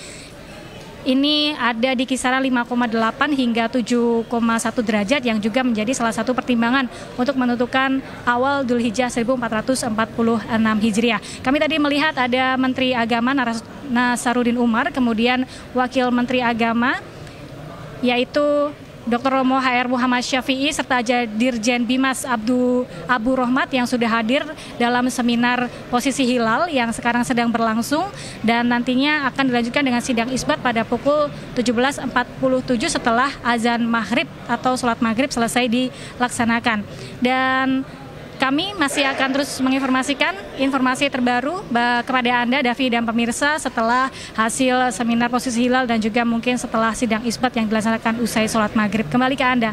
ini ada di kisaran 5,8 hingga 7,1 derajat yang juga menjadi salah satu pertimbangan untuk menentukan awal Dzulhijjah 1446 Hijriah. Kami tadi melihat ada Menteri Agama Nasaruddin Umar, kemudian Wakil Menteri Agama yaitu Dr. Romo HR Muhammad Syafi'i serta Dirjen Bimas Abu Rohmat yang sudah hadir dalam seminar posisi hilal yang sekarang sedang berlangsung dan nantinya akan dilanjutkan dengan sidang isbat pada pukul 17.47 setelah azan maghrib atau sholat maghrib selesai dilaksanakan. Dan kami masih akan terus menginformasikan informasi terbaru kepada Anda, Davi dan pemirsa, setelah hasil seminar posisi hilal dan juga mungkin setelah sidang isbat yang dilaksanakan usai sholat maghrib. Kembali ke Anda.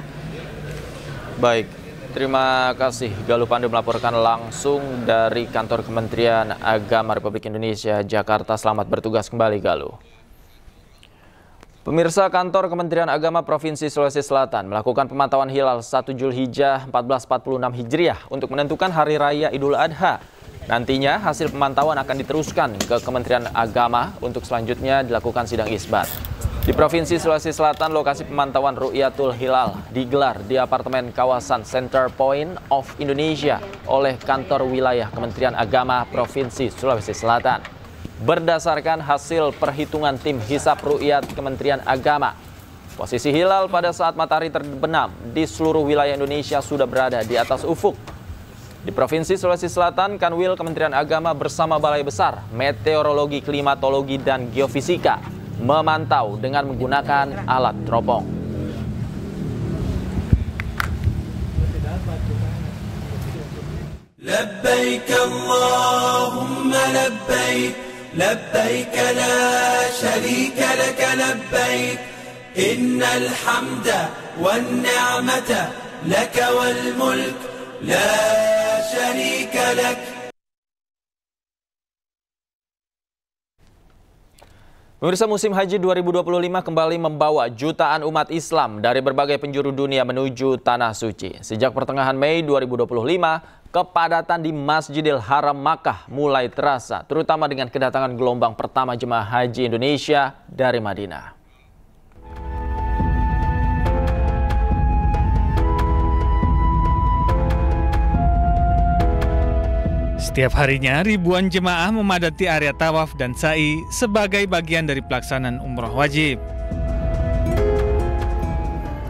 Baik, terima kasih Galuh Pandu melaporkan langsung dari kantor Kementerian Agama Republik Indonesia, Jakarta. Selamat bertugas kembali, Galuh. Pemirsa, kantor Kementerian Agama Provinsi Sulawesi Selatan melakukan pemantauan hilal 1 Zulhijjah 1446 Hijriah untuk menentukan Hari Raya Idul Adha. Nantinya hasil pemantauan akan diteruskan ke Kementerian Agama untuk selanjutnya dilakukan sidang isbat. Di Provinsi Sulawesi Selatan, lokasi pemantauan Ru'yatul Hilal digelar di apartemen kawasan Center Point of Indonesia oleh kantor wilayah Kementerian Agama Provinsi Sulawesi Selatan. Berdasarkan hasil perhitungan tim hisab ru'yat Kementerian Agama, posisi hilal pada saat matahari terbenam di seluruh wilayah Indonesia sudah berada di atas ufuk. Di Provinsi Sulawesi Selatan, Kanwil Kementerian Agama bersama Balai Besar Meteorologi, Klimatologi, dan Geofisika memantau dengan menggunakan alat teropong. Labbaik Allahumma labbaik لبيك لا شريك لك لبيك إن الحمد والنعمة لك والملك لا شريك لك. Pemirsa, musim haji 2025 kembali membawa jutaan umat Islam dari berbagai penjuru dunia menuju Tanah Suci. Sejak pertengahan Mei 2025, kepadatan di Masjidil Haram Makkah mulai terasa, terutama dengan kedatangan gelombang pertama jemaah haji Indonesia dari Madinah. Setiap harinya ribuan jemaah memadati area tawaf dan sa'i sebagai bagian dari pelaksanaan umroh wajib.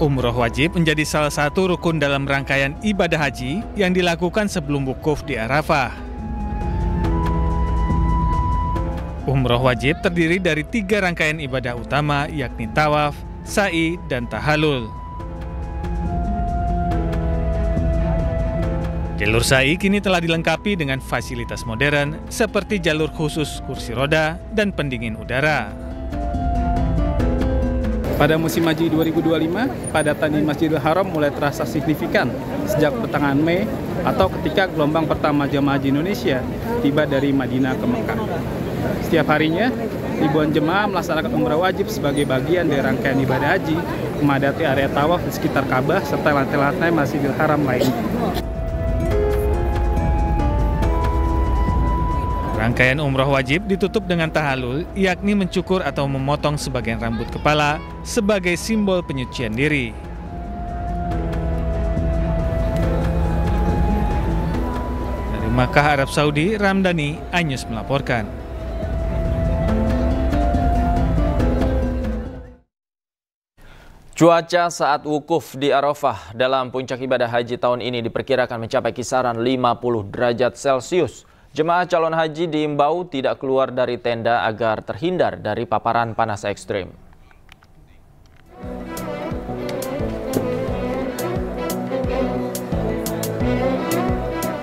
Umroh wajib menjadi salah satu rukun dalam rangkaian ibadah haji yang dilakukan sebelum wukuf di Arafah. Umroh wajib terdiri dari 3 rangkaian ibadah utama, yakni tawaf, sa'i, dan tahallul. Jalur sa'i kini telah dilengkapi dengan fasilitas modern seperti jalur khusus kursi roda dan pendingin udara. Pada musim haji 2025, padatan di Masjidil Haram mulai terasa signifikan sejak pertengahan Mei atau ketika gelombang pertama jemaah haji Indonesia tiba dari Madinah ke Mekah. Setiap harinya, ribuan jemaah melaksanakan umrah wajib sebagai bagian dari rangkaian ibadah haji, memadati area tawaf di sekitar Ka'bah serta lantai-lantai Masjidil Haram lainnya. Rangkaian umroh wajib ditutup dengan tahallul, yakni mencukur atau memotong sebagian rambut kepala sebagai simbol penyucian diri. Dari Makkah, Arab Saudi, Ramdhani, iNews melaporkan. Cuaca saat wukuf di Arafah dalam puncak ibadah haji tahun ini diperkirakan mencapai kisaran 50 derajat Celcius. Jemaah calon haji diimbau tidak keluar dari tenda agar terhindar dari paparan panas ekstrim.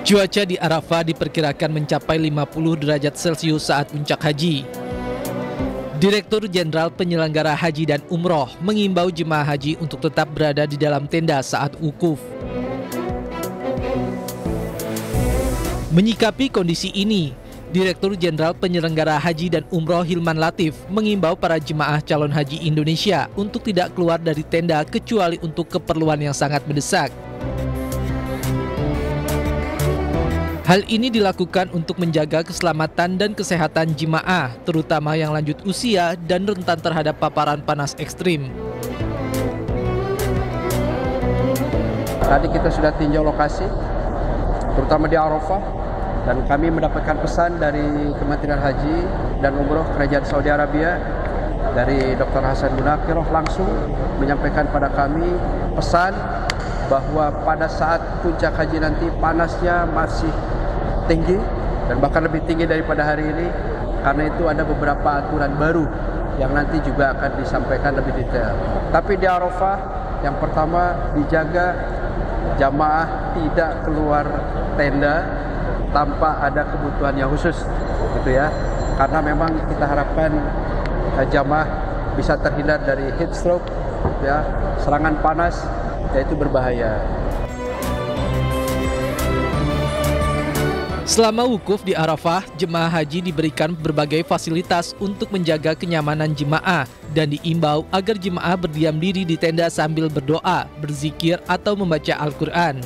Cuaca di Arafah diperkirakan mencapai 50 derajat Celcius saat puncak haji. Direktur Jenderal Penyelenggara Haji dan Umroh mengimbau jemaah haji untuk tetap berada di dalam tenda saat wukuf. Menyikapi kondisi ini, Direktur Jenderal Penyelenggara Haji dan Umroh Hilman Latif mengimbau para jemaah calon haji Indonesia untuk tidak keluar dari tenda kecuali untuk keperluan yang sangat mendesak. Hal ini dilakukan untuk menjaga keselamatan dan kesehatan jemaah, terutama yang lanjut usia dan rentan terhadap paparan panas ekstrim. Tadi kita sudah tinjau lokasi, terutama di Arafah, dan kami mendapatkan pesan dari Kementerian Haji dan Umroh Kerajaan Saudi Arabia dari Dr. Hasan Munakiroh langsung menyampaikan pada kami pesan bahwa pada saat puncak haji nanti panasnya masih tinggi dan bahkan lebih tinggi daripada hari ini. Karena itu ada beberapa aturan baru yang nanti juga akan disampaikan lebih detail. Tapi di Arafah yang pertama dijaga jamaah tidak keluar tenda tanpa ada kebutuhan yang khusus, gitu ya. Karena memang kita harapkan jamaah bisa terhindar dari heat stroke, ya, serangan panas, yaitu berbahaya. Selama wukuf di Arafah, jemaah haji diberikan berbagai fasilitas untuk menjaga kenyamanan jemaah dan diimbau agar jemaah berdiam diri di tenda sambil berdoa, berzikir, atau membaca Al-Quran.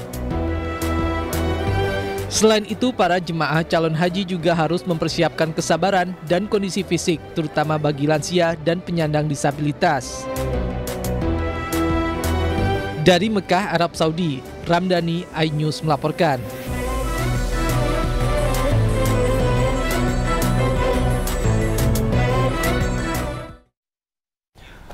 Selain itu, para jemaah calon haji juga harus mempersiapkan kesabaran dan kondisi fisik, terutama bagi lansia dan penyandang disabilitas. Dari Mekah, Arab Saudi, Ramdhani, iNews melaporkan.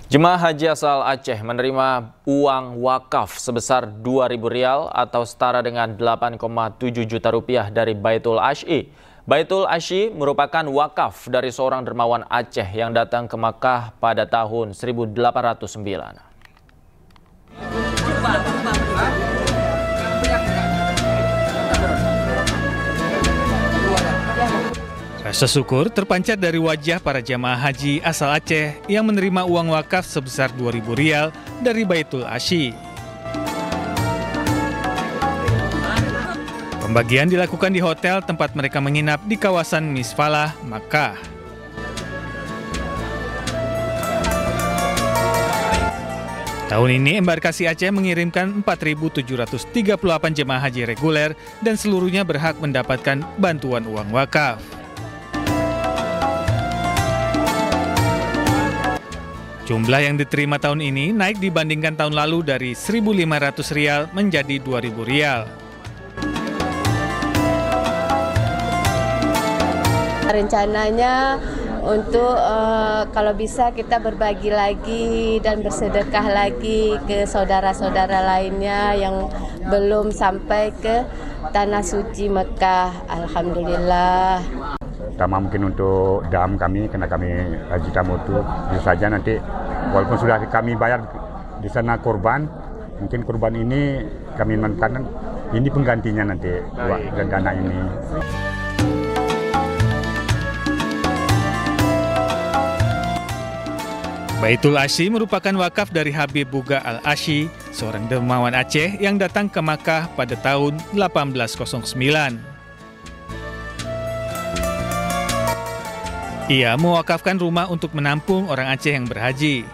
Jemaah haji asal Aceh menerima uang wakaf sebesar Rp2.000 atau setara dengan 8,7 juta rupiah dari Baitul Ash'i. Baitul Ash'i merupakan wakaf dari seorang dermawan Aceh yang datang ke Makkah pada tahun 1809. Rasa syukur terpancar dari wajah para jamaah haji asal Aceh yang menerima uang wakaf sebesar Rp2.000 dari Baitul Ash'i. Pembagian dilakukan di hotel tempat mereka menginap di kawasan Misfalah, Makkah. Tahun ini embarkasi Aceh mengirimkan 4.738 jemaah haji reguler dan seluruhnya berhak mendapatkan bantuan uang wakaf. Jumlah yang diterima tahun ini naik dibandingkan tahun lalu dari Rp1.500 menjadi Rp2.000. Rencananya untuk kalau bisa kita berbagi lagi dan bersedekah lagi ke saudara-saudara lainnya yang belum sampai ke Tanah Suci Mekah. Alhamdulillah. Terutama mungkin untuk dam kami, karena kami haji tamu itu bisa saja nanti walaupun sudah kami bayar di sana kurban, mungkin kurban ini kami manfaatkan, ini penggantinya nanti dan dana ini. Baitul Ash'i merupakan wakaf dari Habib Buga Al-Ash'i, seorang dermawan Aceh yang datang ke Makkah pada tahun 1809. Ia mewakafkan rumah untuk menampung orang Aceh yang berhaji.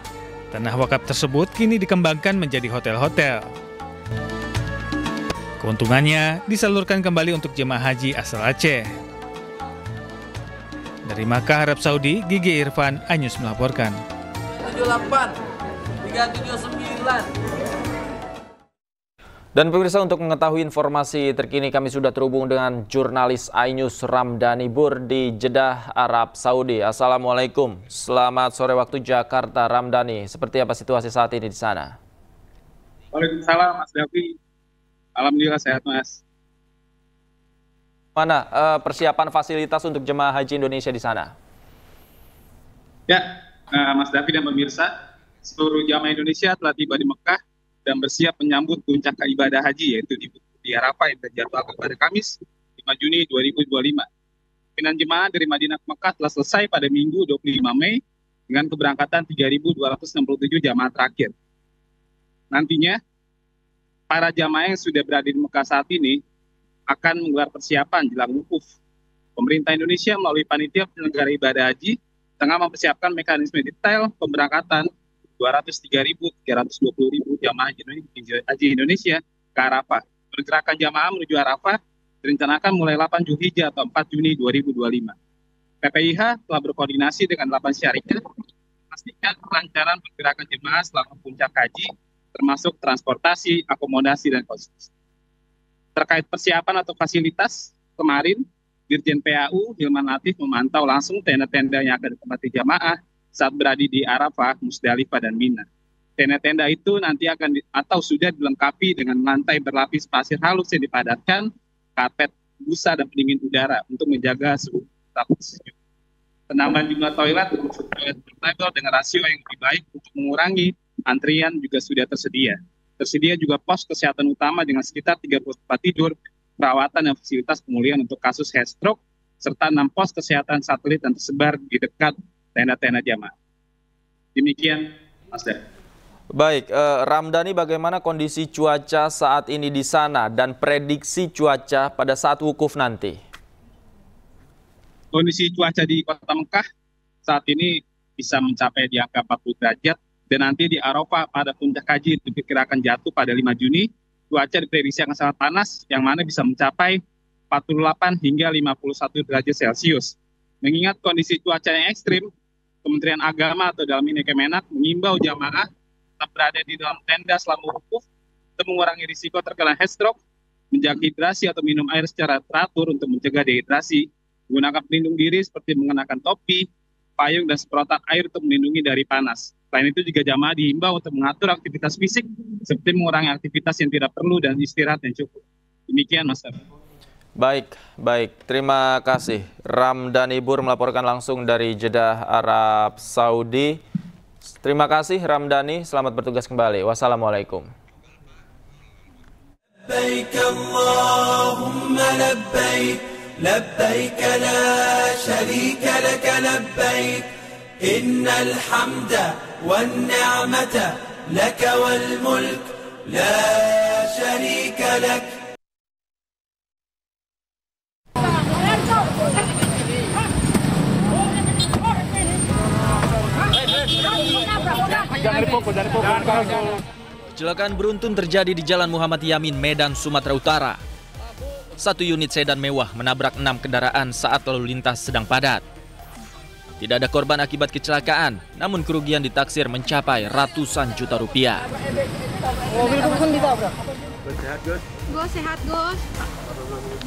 Tanah wakaf tersebut kini dikembangkan menjadi hotel-hotel. Keuntungannya disalurkan kembali untuk jemaah haji asal Aceh. Dari Makkah, Arab Saudi, Gigi Irfan, iNews melaporkan. 78 379. Dan pemirsa, untuk mengetahui informasi terkini kami sudah terhubung dengan jurnalis iNews Ramdhani Bur di Jeddah, Arab Saudi. Assalamualaikum. Selamat sore waktu Jakarta, Ramdhani. Seperti apa situasi saat ini di sana? Waalaikumsalam, Mas Davi. Alhamdulillah sehat, Mas. Mana persiapan fasilitas untuk jemaah haji Indonesia di sana? Ya, Mas Davi dan pemirsa, seluruh jamaah Indonesia telah tiba di Mekah dan bersiap menyambut puncak ibadah haji, yaitu di Arafah yang terjadwalkan pada Kamis 5 Juni 2025. Pimpinan jemaah dari Madinah ke Mekah telah selesai pada Minggu 25 Mei dengan keberangkatan 3.267 jamaah terakhir. Nantinya, para jamaah yang sudah berada di Mekah saat ini akan menggelar persiapan jelang wukuf. Pemerintah Indonesia melalui panitia penyelenggara ibadah haji tengah mempersiapkan mekanisme detail pemberangkatan 203.320 jamaah haji Indonesia ke Arafah. Pergerakan jamaah menuju Arafah direncanakan mulai 8 Zulhijjah atau 4 Juni 2025. PPIH telah berkoordinasi dengan 8 syarikat memastikan kelancaran pergerakan jemaah selama puncak haji, termasuk transportasi, akomodasi, dan konsumsi. Terkait persiapan atau fasilitas, kemarin Dirjen PAU Hilman Latif memantau langsung tenda-tenda yang akan ditempati jamaah saat berada di Arafah, Musdalifah, dan Mina. Tenda-tenda itu nanti akan atau sudah dilengkapi dengan lantai berlapis pasir halus yang dipadatkan, karpet busa dan pendingin udara untuk menjaga suhu tetap sejuk. Penambahan jumlah toilet portable dengan rasio yang lebih baik untuk mengurangi antrian juga sudah tersedia. Tersedia juga pos kesehatan utama dengan sekitar 30 tempat tidur, perawatan dan fasilitas pemulihan untuk kasus heat stroke, serta 6 pos kesehatan satelit yang tersebar di dekat tenda-tenda jamaah. Demikian, Mas Dan. Baik, Ramdhani, bagaimana kondisi cuaca saat ini di sana dan prediksi cuaca pada saat wukuf nanti? Kondisi cuaca di Kota Mekah saat ini bisa mencapai di angka 40 derajat, dan nanti di Arafah pada puncak haji diperkirakan jatuh pada 5 Juni. Cuaca diprediksi akan sangat panas, yang mana bisa mencapai 48 hingga 51 derajat Celcius. Mengingat kondisi cuaca yang ekstrim, Kementerian Agama atau dalam ini Kemenak mengimbau jamaah tetap berada di dalam tenda selama wukuf untuk mengurangi risiko terkena heat stroke, menjaga hidrasi atau minum air secara teratur untuk mencegah dehidrasi, menggunakan pelindung diri seperti mengenakan topi, payung, dan semprotan air untuk melindungi dari panas. Selain itu juga jamaah diimbau untuk mengatur aktivitas fisik seperti mengurangi aktivitas yang tidak perlu dan istirahat yang cukup. Demikian, Mas. Baik. Terima kasih. Ramdhani Bur melaporkan langsung dari Jeddah, Arab Saudi. Terima kasih Ramdhani, selamat bertugas kembali. Wassalamualaikum. لبيك اللهم لبيك لبيك لا شريك لك لبيك إن الحمد والنعمة لك والملك لا شريك لك. Kecelakaan beruntun terjadi di Jalan Muhammad Yamin, Medan, Sumatera Utara. Satu unit sedan mewah menabrak 6 kendaraan saat lalu lintas sedang padat. Tidak ada korban akibat kecelakaan, namun kerugian ditaksir mencapai ratusan juta rupiah. Mobil pun ditabrak. Sehat, Gus? Gus sehat, Gus.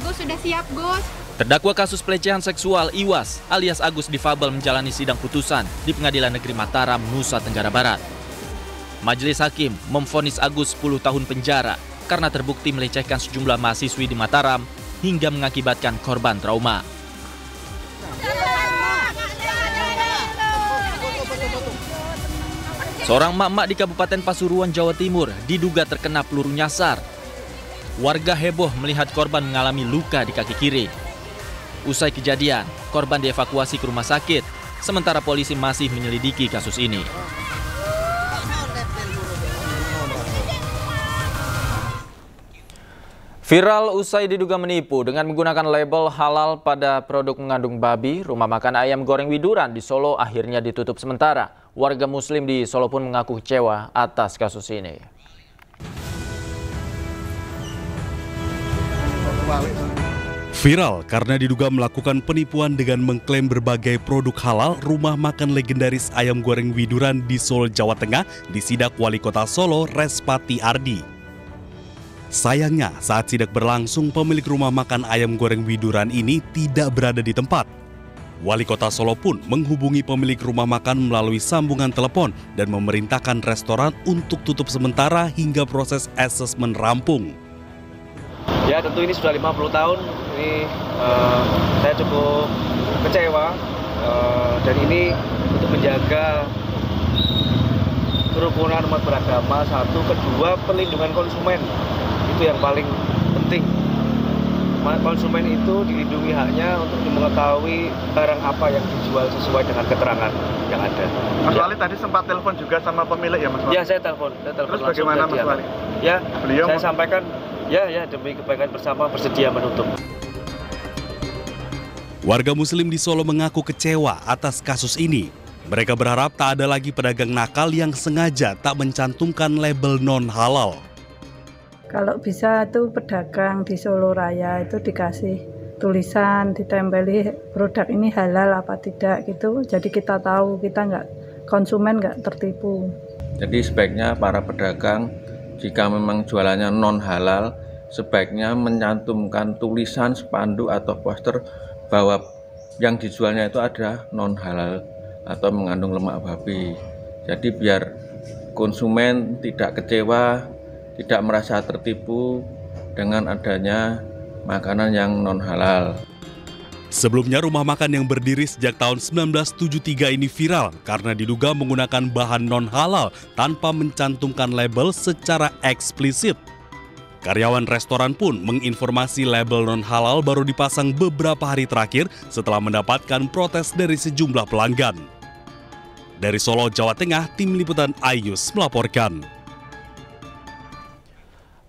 Gus sudah siap, Gus. Terdakwa kasus pelecehan seksual Iwas alias Agus difabel menjalani sidang putusan di Pengadilan Negeri Mataram, Nusa Tenggara Barat. Majelis Hakim memvonis Agus 10 tahun penjara karena terbukti melecehkan sejumlah mahasiswi di Mataram hingga mengakibatkan korban trauma. Seorang emak-emak di Kabupaten Pasuruan, Jawa Timur diduga terkena peluru nyasar. Warga heboh melihat korban mengalami luka di kaki kiri. Usai kejadian, korban dievakuasi ke rumah sakit, sementara polisi masih menyelidiki kasus ini. Viral usai diduga menipu dengan menggunakan label halal pada produk mengandung babi, rumah makan ayam goreng Widuran di Solo akhirnya ditutup sementara. Warga Muslim di Solo pun mengaku kecewa atas kasus ini. Viral karena diduga melakukan penipuan dengan mengklaim berbagai produk halal, rumah makan legendaris ayam goreng Widuran di Solo, Jawa Tengah disidak Wali Kota Solo, Respati Ardi. Sayangnya, saat sidak berlangsung, pemilik rumah makan ayam goreng Widuran ini tidak berada di tempat. Wali Kota Solo pun menghubungi pemilik rumah makan melalui sambungan telepon dan memerintahkan restoran untuk tutup sementara hingga proses asesmen rampung. Ya, tentu ini sudah 50 tahun, ini saya cukup kecewa, dan ini untuk menjaga kerukunan umat beragama, satu, kedua perlindungan konsumen, itu yang paling penting. Konsumen itu dilindungi haknya untuk mengetahui barang apa yang dijual sesuai dengan keterangan yang ada. Mas Wali tadi sempat telepon juga sama pemilik ya Mas Wali? Ya, saya telepon Terus bagaimana Mas Wali? Ya, beliau saya sampaikan, ya demi kebaikan bersama bersedia menutup. Warga Muslim di Solo mengaku kecewa atas kasus ini. Mereka berharap tak ada lagi pedagang nakal yang sengaja tak mencantumkan label non-halal. Kalau bisa tuh pedagang di Solo Raya itu dikasih tulisan, ditempeli produk ini halal apa tidak gitu. Jadi kita tahu, kita konsumen nggak tertipu. Jadi sebaiknya para pedagang jika memang jualannya non halal, sebaiknya mencantumkan tulisan, spanduk atau poster bahwa yang dijualnya itu ada non halal atau mengandung lemak babi. Jadi biar konsumen tidak kecewa, tidak merasa tertipu dengan adanya makanan yang non halal. Sebelumnya rumah makan yang berdiri sejak tahun 1973 ini viral karena diduga menggunakan bahan non halal tanpa mencantumkan label secara eksplisit. Karyawan restoran pun menginformasi label non halal baru dipasang beberapa hari terakhir setelah mendapatkan protes dari sejumlah pelanggan. Dari Solo, Jawa Tengah, Tim Liputan iNews melaporkan.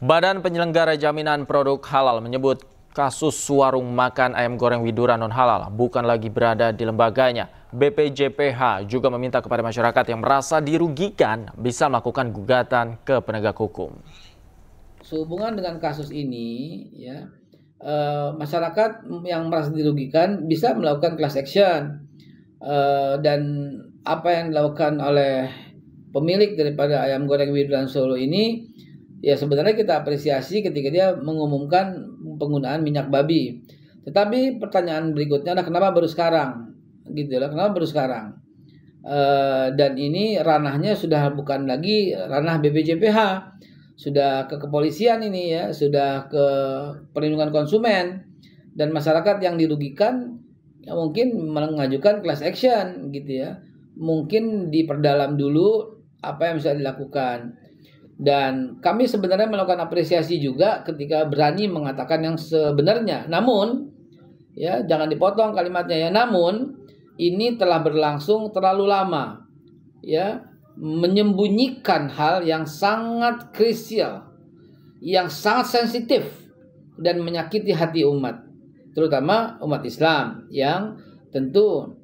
Badan Penyelenggara Jaminan Produk Halal menyebut kasus warung makan ayam goreng Widuran non halal bukan lagi berada di lembaganya. BPJPH juga meminta kepada masyarakat yang merasa dirugikan bisa melakukan gugatan ke penegak hukum. Sehubungan dengan kasus ini, ya, masyarakat yang merasa dirugikan bisa melakukan class action, dan apa yang dilakukan oleh pemilik daripada ayam goreng Widuran Solo ini, ya sebenarnya kita apresiasi ketika dia mengumumkan penggunaan minyak babi. Tetapi pertanyaan berikutnya adalah kenapa baru sekarang, gitu lah? Kenapa baru sekarang? Dan ini ranahnya sudah bukan lagi ranah BPJPH, sudah ke kepolisian ini ya, sudah ke perlindungan konsumen, dan masyarakat yang dirugikan ya mungkin mengajukan class action, gitu ya. Mungkin diperdalam dulu apa yang bisa dilakukan. Dan kami sebenarnya melakukan apresiasi juga ketika berani mengatakan yang sebenarnya. Namun, ya jangan dipotong kalimatnya ya. Namun, ini telah berlangsung terlalu lama, ya, menyembunyikan hal yang sangat krusial, yang sangat sensitif dan menyakiti hati umat, terutama umat Islam yang tentu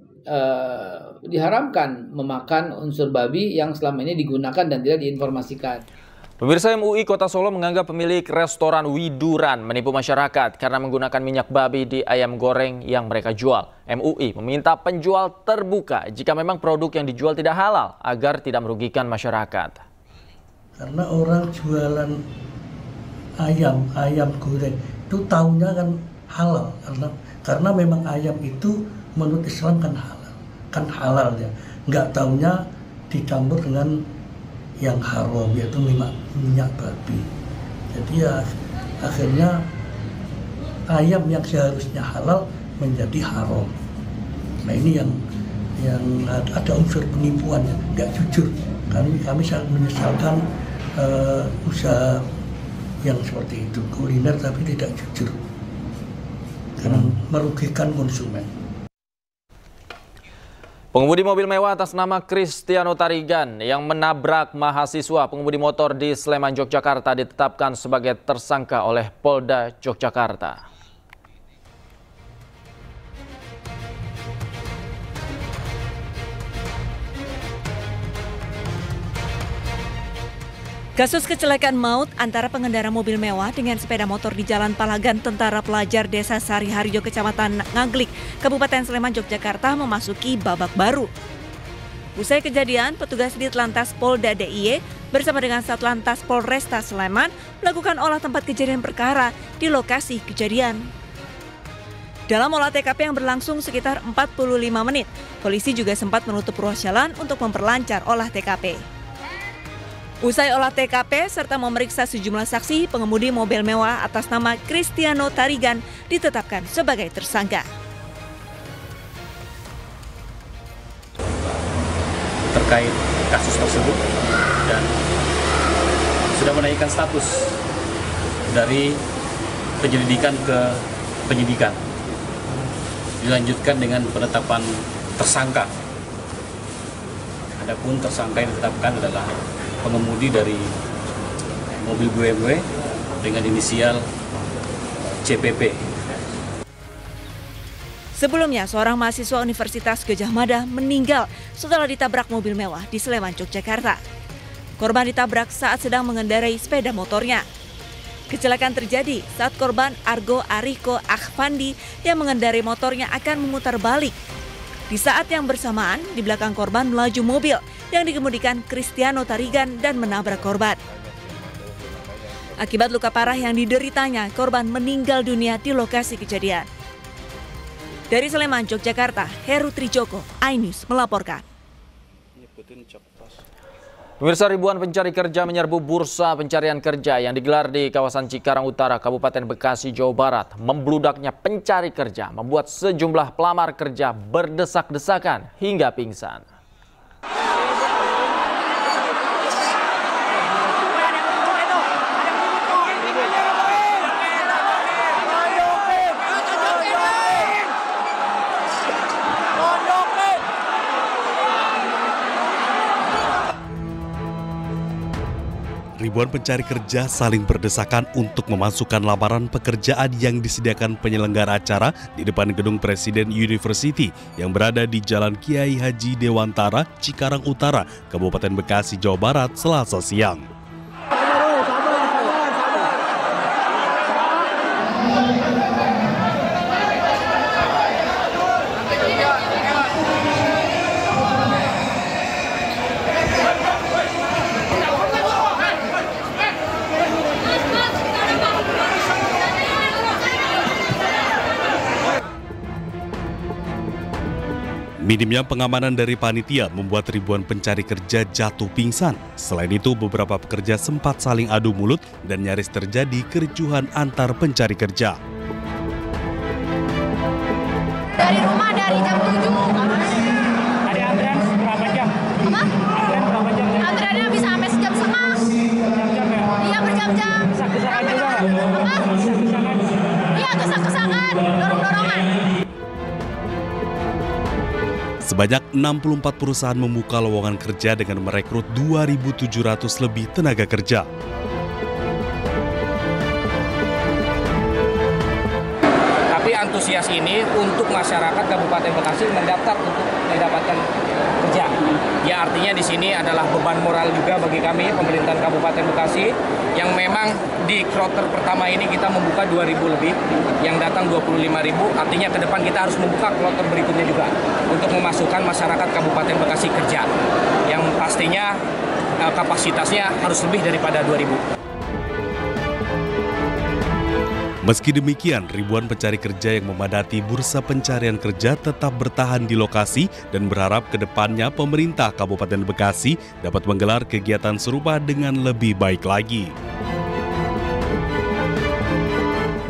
diharamkan memakan unsur babi yang selama ini digunakan dan tidak diinformasikan. Pemirsa, MUI Kota Solo menganggap pemilik restoran Widuran menipu masyarakat karena menggunakan minyak babi di ayam goreng yang mereka jual. MUI meminta penjual terbuka jika memang produk yang dijual tidak halal agar tidak merugikan masyarakat. Karena orang jualan ayam goreng itu tahunya kan halal, karena memang ayam itu menurut Islam kan halal ya. Nggak tahunya dicampur dengan yang haram, yaitu minyak babi. Jadi ya akhirnya ayam yang seharusnya halal menjadi haram. Nah ini yang ada unsur penipuan, nggak jujur. Kami sangat menyesalkan usaha yang seperti itu, kuliner tapi tidak jujur, karena merugikan konsumen. Pengemudi mobil mewah atas nama Cristiano Tarigan yang menabrak mahasiswa pengemudi motor di Sleman, Yogyakarta ditetapkan sebagai tersangka oleh Polda Yogyakarta. Kasus kecelakaan maut antara pengendara mobil mewah dengan sepeda motor di Jalan Palagan Tentara Pelajar Desa Sariharjo, Kecamatan Ngaglik, Kabupaten Sleman, Yogyakarta memasuki babak baru. Usai kejadian, petugas Ditlantas Polda DIY bersama dengan Satlantas Polresta Sleman melakukan olah tempat kejadian perkara di lokasi kejadian. Dalam olah TKP yang berlangsung sekitar 45 menit, polisi juga sempat menutup ruas jalan untuk memperlancar olah TKP. Usai olah TKP serta memeriksa sejumlah saksi, pengemudi mobil mewah atas nama Cristiano Tarigan ditetapkan sebagai tersangka. Terkait kasus tersebut dan sudah menaikkan status dari penyelidikan ke penyidikan. Dilanjutkan dengan penetapan tersangka. Adapun tersangka yang ditetapkan adalah pengemudi dari mobil BMW dengan inisial CPP. Sebelumnya, seorang mahasiswa Universitas Gadjah Mada meninggal setelah ditabrak mobil mewah di Sleman, Yogyakarta. Korban ditabrak saat sedang mengendarai sepeda motornya. Kecelakaan terjadi saat korban Argo Ariko Akhvandi yang mengendarai motornya akan memutar balik. Di saat yang bersamaan, di belakang korban melaju mobil yang dikemudikan Cristiano Tarigan dan menabrak korban. Akibat luka parah yang dideritanya, korban meninggal dunia di lokasi kejadian. Dari Sleman, Yogyakarta, Heru Trijoko, iNews melaporkan. Pemirsa, ribuan pencari kerja menyerbu bursa pencarian kerja yang digelar di kawasan Cikarang Utara, Kabupaten Bekasi, Jawa Barat. Membludaknya pencari kerja membuat sejumlah pelamar kerja berdesak-desakan hingga pingsan. Ribuan pencari kerja saling berdesakan untuk memasukkan lamaran pekerjaan yang disediakan penyelenggara acara di depan gedung Presiden University yang berada di Jalan Kiai Haji Dewantara, Cikarang Utara, Kabupaten Bekasi, Jawa Barat, Selasa siang. Minimnya pengamanan dari panitia membuat ribuan pencari kerja jatuh pingsan. Selain itu, beberapa pekerja sempat saling adu mulut dan nyaris terjadi kericuhan antar pencari kerja. Dari rumah dari jam 7. Ada antrean berapa jam? Apa? Antrean berapa jam? Antreannya bisa sampai sejam setengah. Berjam-jam ya? Iya, berjam-jam. Desak-desakan juga? Apa? Desak-desakan? Iya, desak-desakan. Dorong-dorongan. Sebanyak 64 perusahaan membuka lowongan kerja dengan merekrut 2.700 lebih tenaga kerja. Tapi antusias ini untuk masyarakat Kabupaten Bekasi mendaftar untuk mendapatkan kerja. Ya, artinya di sini adalah beban moral juga bagi kami pemerintahan Kabupaten Bekasi yang memang di kloter pertama ini kita membuka 2.000 lebih, yang datang 25.000, artinya ke depan kita harus membuka kloter berikutnya juga untuk memasukkan masyarakat Kabupaten Bekasi kerja yang pastinya kapasitasnya harus lebih daripada 2.000. Meski demikian, ribuan pencari kerja yang memadati bursa pencarian kerja tetap bertahan di lokasi dan berharap ke depannya pemerintah Kabupaten Bekasi dapat menggelar kegiatan serupa dengan lebih baik lagi.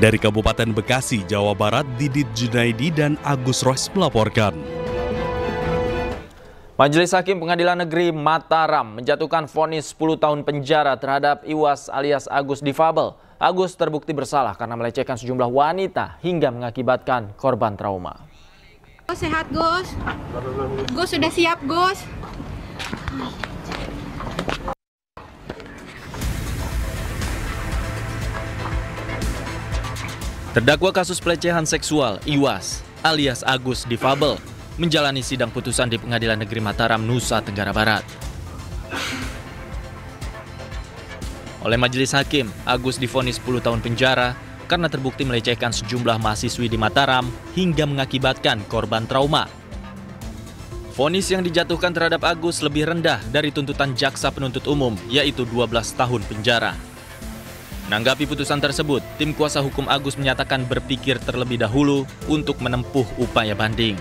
Dari Kabupaten Bekasi, Jawa Barat, Didit Junaidi dan Agus Rois melaporkan. Majelis Hakim Pengadilan Negeri Mataram menjatuhkan vonis 10 tahun penjara terhadap Iwas alias Agus difabel. Agus terbukti bersalah karena melecehkan sejumlah wanita hingga mengakibatkan korban trauma. Sehat, Gus. Gus sudah siap, Gus. Terdakwa kasus pelecehan seksual Iwas alias Agus difabel menjalani sidang putusan di Pengadilan Negeri Mataram, Nusa Tenggara Barat. Oleh Majelis Hakim, Agus divonis 10 tahun penjara karena terbukti melecehkan sejumlah mahasiswi di Mataram hingga mengakibatkan korban trauma. Vonis yang dijatuhkan terhadap Agus lebih rendah dari tuntutan jaksa penuntut umum, yaitu 12 tahun penjara. Menanggapi putusan tersebut, tim kuasa hukum Agus menyatakan berpikir terlebih dahulu untuk menempuh upaya banding.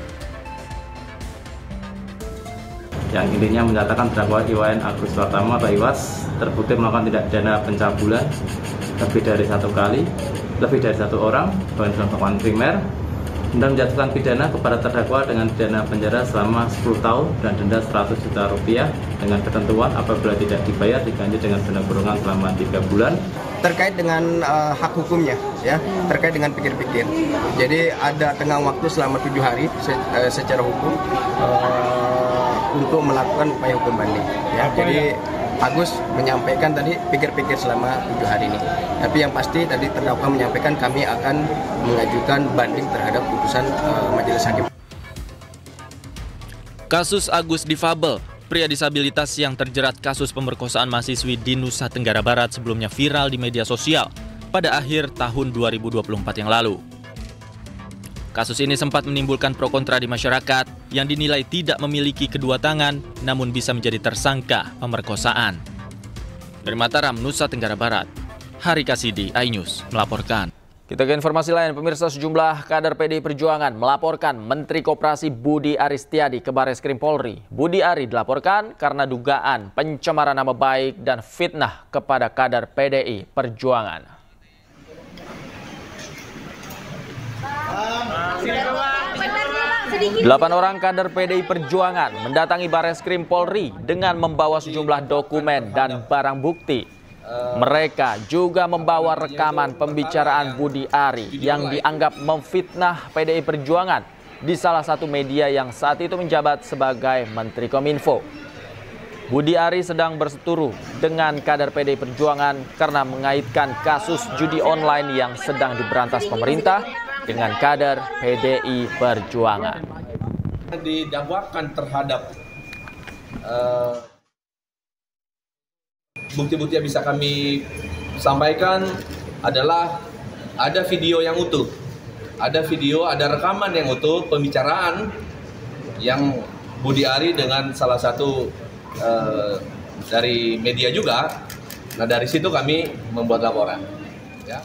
Yang intinya menyatakan terdakwa IWN Agus Pratama atau Iwas terbukti melakukan tindak pidana pencabulan lebih dari 1 kali, lebih dari 1 orang dalam hukuman primer, dan menjatuhkan pidana kepada terdakwa dengan pidana penjara selama 10 tahun dan denda Rp100 juta dengan ketentuan apabila tidak dibayar diganti dengan denda kurungan selama 3 bulan. Terkait dengan hak hukumnya, ya, terkait dengan pikir-pikir. Jadi ada tenggang waktu selama 7 hari secara hukum untuk melakukan upaya hukum banding. Ya, jadi Agus menyampaikan tadi pikir-pikir selama 7 hari ini. Tapi yang pasti tadi terdakwa menyampaikan kami akan mengajukan banding terhadap putusan Majelis Hakim. Kasus Agus difabel, pria disabilitas yang terjerat kasus pemerkosaan mahasiswi di Nusa Tenggara Barat sebelumnya viral di media sosial pada akhir tahun 2024 yang lalu. Kasus ini sempat menimbulkan pro kontra di masyarakat yang dinilai tidak memiliki kedua tangan namun bisa menjadi tersangka pemerkosaan. Dari Mataram, Nusa Tenggara Barat, Hari Kasidi, iNews melaporkan. Kita ke informasi lain, pemirsa. Sejumlah kader PDI Perjuangan melaporkan Menteri Koperasi Budi Ari Setiadi ke Bareskrim Polri. Budi Ari dilaporkan karena dugaan pencemaran nama baik dan fitnah kepada kader PDI Perjuangan. Delapan orang kader PDI Perjuangan mendatangi Bareskrim Polri dengan membawa sejumlah dokumen dan barang bukti. Mereka juga membawa rekaman pembicaraan Budi Ari yang dianggap memfitnah PDI Perjuangan di salah satu media yang saat itu menjabat sebagai Menteri Kominfo. Budi Ari sedang berseteru dengan kader PDI Perjuangan karena mengaitkan kasus judi online yang sedang diberantas pemerintah dengan kader PDI Perjuangan. Didakwakan terhadap bukti-bukti yang bisa kami sampaikan adalah ada video yang utuh, ada rekaman yang utuh pembicaraan yang Budi Ari dengan salah satu dari media juga. Nah, dari situ kami membuat laporan. Ya.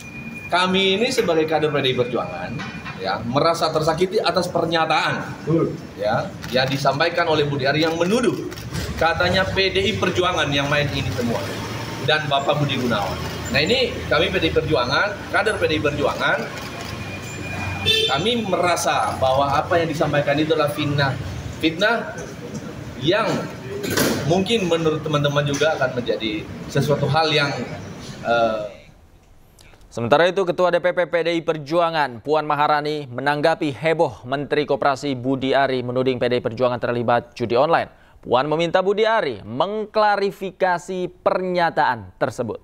Kami ini sebagai kader PDI Perjuangan ya merasa tersakiti atas pernyataan ya yang disampaikan oleh Budi Ari yang menuduh katanya PDI Perjuangan yang main ini semua dan Bapak Budi Gunawan. Nah, ini kami PDI Perjuangan, kader PDI Perjuangan, kami merasa bahwa apa yang disampaikan itu adalah fitnah yang mungkin menurut teman-teman juga akan menjadi sesuatu hal yang Sementara itu, Ketua DPP PDI Perjuangan Puan Maharani menanggapi heboh Menteri Koperasi Budi Ari menuding PDI Perjuangan terlibat judi online. Puan meminta Budi Ari mengklarifikasi pernyataan tersebut.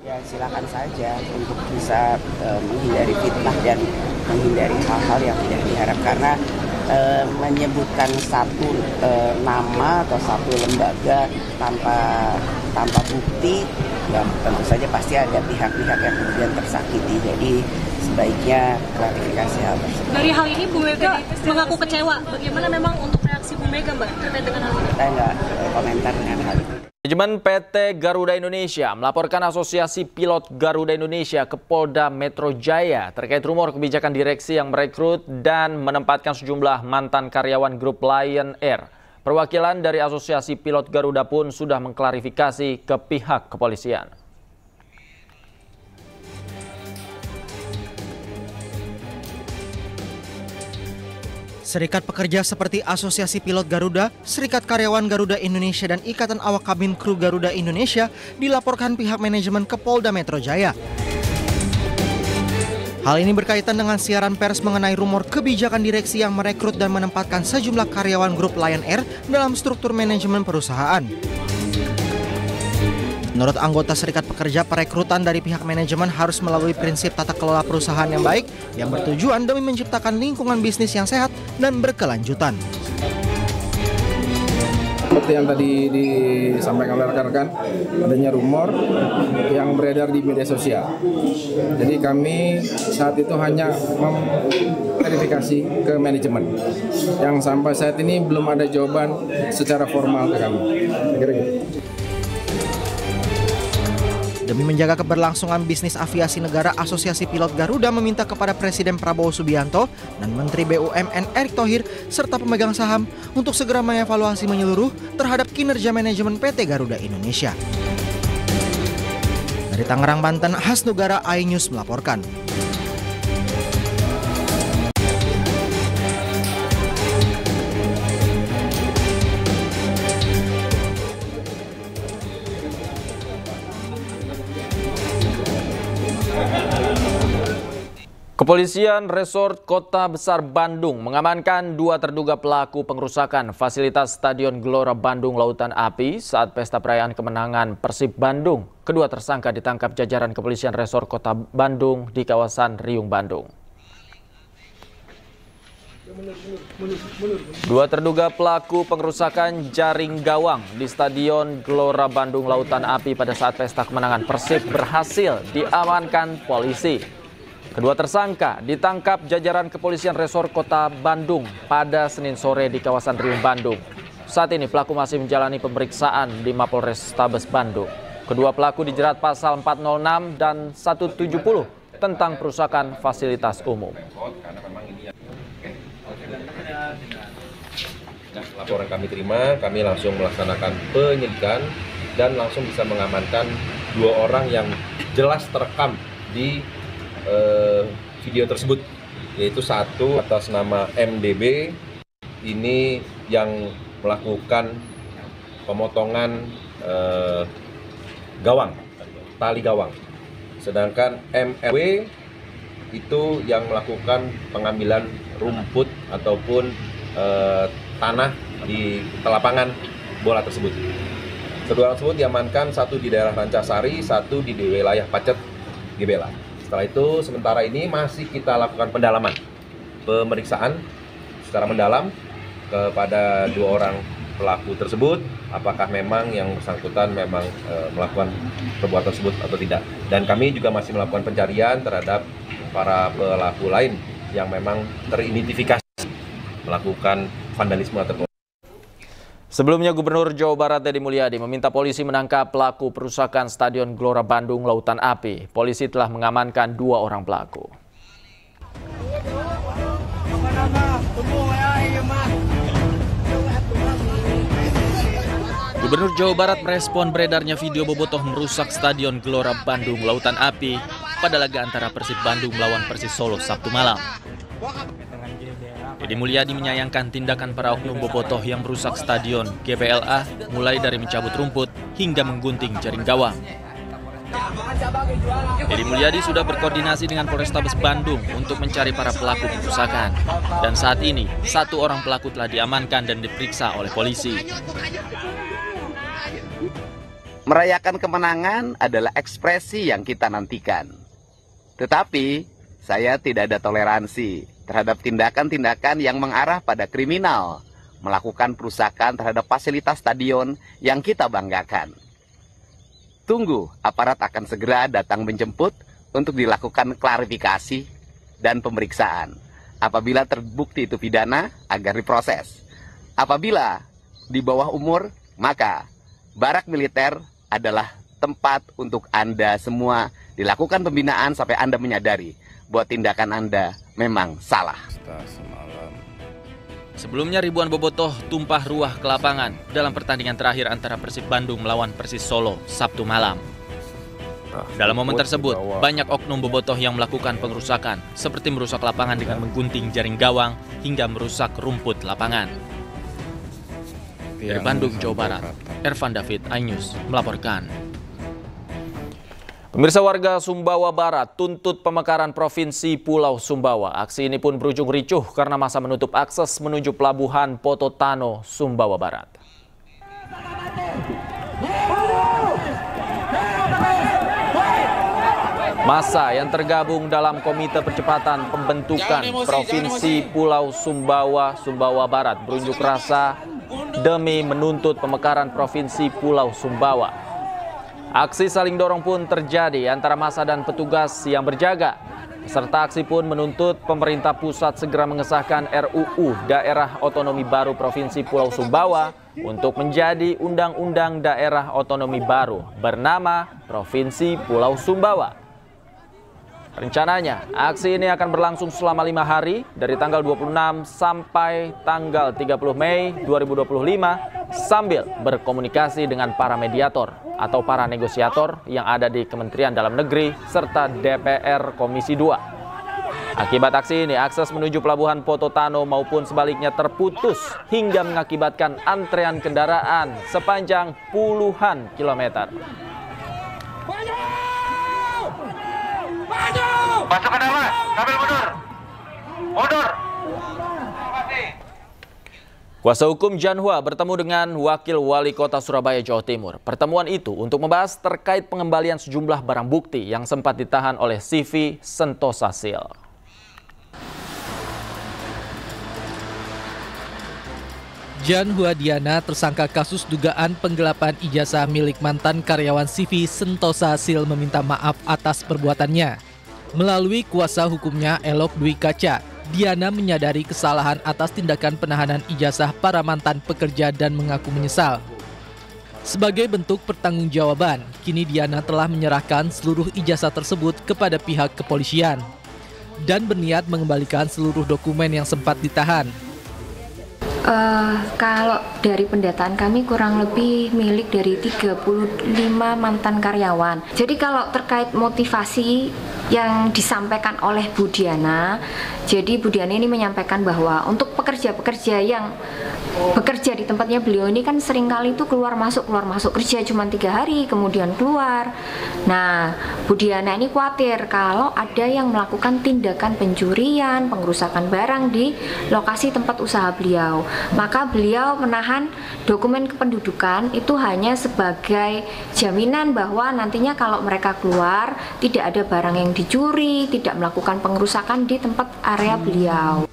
Ya, silakan saja untuk bisa menghindari fitnah dan menghindari hal-hal yang tidak diharapkan, karena menyebutkan satu nama atau satu lembaga tanpa bukti, ya tentu saja pasti ada pihak-pihak yang kemudian tersakiti. Jadi sebaiknya klarifikasi hal tersebut. Dari hal ini Bu Mega mengaku kecewa. Bagaimana memang untuk reaksi Bu Mega, Mbak, terkait dengan hal ini? Saya nggak komentar dengan hal itu. Manajemen PT Garuda Indonesia melaporkan Asosiasi Pilot Garuda Indonesia ke Polda Metro Jaya terkait rumor kebijakan direksi yang merekrut dan menempatkan sejumlah mantan karyawan grup Lion Air. Perwakilan dari Asosiasi Pilot Garuda pun sudah mengklarifikasi ke pihak kepolisian. Serikat pekerja seperti Asosiasi Pilot Garuda, Serikat Karyawan Garuda Indonesia, dan Ikatan Awak Kabin Kru Garuda Indonesia dilaporkan pihak manajemen ke Polda Metro Jaya. Hal ini berkaitan dengan siaran pers mengenai rumor kebijakan direksi yang merekrut dan menempatkan sejumlah karyawan grup Lion Air dalam struktur manajemen perusahaan. Menurut anggota Serikat Pekerja, perekrutan dari pihak manajemen harus melalui prinsip tata kelola perusahaan yang baik yang bertujuan demi menciptakan lingkungan bisnis yang sehat dan berkelanjutan. Seperti yang tadi disampaikan oleh rekan-rekan, adanya rumor yang beredar di media sosial. Jadi kami saat itu hanya memverifikasi ke manajemen, yang sampai saat ini belum ada jawaban secara formal ke kami. Demi menjaga keberlangsungan bisnis aviasi negara, Asosiasi Pilot Garuda meminta kepada Presiden Prabowo Subianto dan Menteri BUMN Erick Thohir serta pemegang saham untuk segera mengevaluasi menyeluruh terhadap kinerja manajemen PT Garuda Indonesia. Dari Tangerang, Banten, Hasnugara iNews melaporkan. Kepolisian Resort Kota Besar Bandung mengamankan 2 terduga pelaku pengerusakan fasilitas Stadion Gelora Bandung Lautan Api saat pesta perayaan kemenangan Persib Bandung. Kedua tersangka ditangkap jajaran Kepolisian Resort Kota Bandung di kawasan Riung Bandung. 2 terduga pelaku pengerusakan jaring gawang di Stadion Gelora Bandung Lautan Api pada saat pesta kemenangan Persib berhasil diamankan polisi. Kedua tersangka ditangkap jajaran Kepolisian Resort Kota Bandung pada Senin sore di kawasan Riung Bandung. Saat ini pelaku masih menjalani pemeriksaan di Mapolres Tabes Bandung. Kedua pelaku dijerat pasal 406 dan 170 tentang perusakan fasilitas umum. Laporan kami terima, kami langsung melaksanakan penyidikan dan langsung bisa mengamankan 2 orang yang jelas terekam di video tersebut, yaitu satu atas nama MDB, ini yang melakukan pemotongan gawang, tali gawang, sedangkan MLW itu yang melakukan pengambilan rumput ataupun tanah di lapangan bola tersebut. Kedua orang tersebut diamankan, satu di daerah Rancasari, satu di wilayah Pacet, Gebela. Setelah itu, sementara ini masih kita lakukan pendalaman, pemeriksaan secara mendalam kepada 2 orang pelaku tersebut, apakah memang yang bersangkutan memang melakukan perbuatan tersebut atau tidak. Dan kami juga masih melakukan pencarian terhadap para pelaku lain yang memang teridentifikasi melakukan vandalisme atau. Sebelumnya, Gubernur Jawa Barat Deddy Mulyadi meminta polisi menangkap pelaku perusakan Stadion Gelora Bandung Lautan Api. Polisi telah mengamankan 2 orang pelaku. Gubernur Jawa Barat merespon beredarnya video bobotoh merusak Stadion Gelora Bandung Lautan Api pada laga antara Persib Bandung melawan Persis Solo Sabtu malam. Deddy Mulyadi menyayangkan tindakan para oknum bobotoh yang merusak stadion GBLA, mulai dari mencabut rumput hingga menggunting jaring gawang. Deddy Mulyadi sudah berkoordinasi dengan Polrestabes Bandung untuk mencari para pelaku perusakan. Dan saat ini, 1 orang pelaku telah diamankan dan diperiksa oleh polisi. Merayakan kemenangan adalah ekspresi yang kita nantikan. Tetapi, saya tidak ada toleransi terhadap tindakan-tindakan yang mengarah pada kriminal, melakukan perusakan terhadap fasilitas stadion yang kita banggakan. Tunggu, aparat akan segera datang menjemput untuk dilakukan klarifikasi dan pemeriksaan. Apabila terbukti itu pidana, agar diproses. Apabila di bawah umur, maka barak militer adalah tempat untuk Anda semua dilakukan pembinaan sampai Anda menyadari bahwa tindakan Anda memang salah. Sebelumnya ribuan bobotoh tumpah ruah ke lapangan dalam pertandingan terakhir antara Persib Bandung melawan Persis Solo Sabtu malam. Dalam momen tersebut, banyak oknum bobotoh yang melakukan pengerusakan, seperti merusak lapangan dengan menggunting jaring gawang hingga merusak rumput lapangan. Dari Bandung, Jawa Barat, Ervan David, iNews melaporkan. Pemirsa, warga Sumbawa Barat tuntut pemekaran Provinsi Pulau Sumbawa. Aksi ini pun berujung ricuh karena masa menutup akses menuju Pelabuhan Pototano, Sumbawa Barat. Massa yang tergabung dalam Komite Percepatan Pembentukan Provinsi Pulau Sumbawa, Sumbawa Barat berunjuk rasa demi menuntut pemekaran Provinsi Pulau Sumbawa. Aksi saling dorong pun terjadi antara massa dan petugas yang berjaga. Peserta aksi pun menuntut pemerintah pusat segera mengesahkan RUU Daerah Otonomi Baru Provinsi Pulau Sumbawa untuk menjadi Undang-Undang Daerah Otonomi Baru bernama Provinsi Pulau Sumbawa. Rencananya, aksi ini akan berlangsung selama 5 hari dari tanggal 26 sampai tanggal 30 Mei 2025 sambil berkomunikasi dengan para mediator atau para negosiator yang ada di Kementerian Dalam Negeri serta DPR Komisi 2. Akibat aksi ini, akses menuju Pelabuhan Pototano maupun sebaliknya terputus hingga mengakibatkan antrean kendaraan sepanjang puluhan kilometer. Masuk ke dalam, sambil mundur. Mundur. Kuasa hukum Jan Hua bertemu dengan Wakil Wali Kota Surabaya, Jawa Timur. Pertemuan itu untuk membahas terkait pengembalian sejumlah barang bukti yang sempat ditahan oleh CV Sentosa Sil. Jan Huadiana, tersangka kasus dugaan penggelapan ijazah milik mantan karyawan CV Sentosa Sil, meminta maaf atas perbuatannya. Melalui kuasa hukumnya Elok Dwi Kaca, Diana menyadari kesalahan atas tindakan penahanan ijazah para mantan pekerja dan mengaku menyesal. Sebagai bentuk pertanggungjawaban, kini Diana telah menyerahkan seluruh ijazah tersebut kepada pihak kepolisian dan berniat mengembalikan seluruh dokumen yang sempat ditahan. Kalau dari pendataan kami kurang lebih milik dari 35 mantan karyawan. Jadi kalau terkait motivasi yang disampaikan oleh Bu Diana, jadi Bu Diana ini menyampaikan bahwa untuk pekerja-pekerja yang bekerja di tempatnya beliau ini kan seringkali itu keluar masuk kerja cuma 3 hari kemudian keluar. Nah, Bu Diana ini khawatir kalau ada yang melakukan tindakan pencurian, pengrusakan barang di lokasi tempat usaha beliau. Maka beliau menahan dokumen kependudukan itu hanya sebagai jaminan bahwa nantinya kalau mereka keluar tidak ada barang yang dicuri, tidak melakukan pengerusakan di tempat area beliau.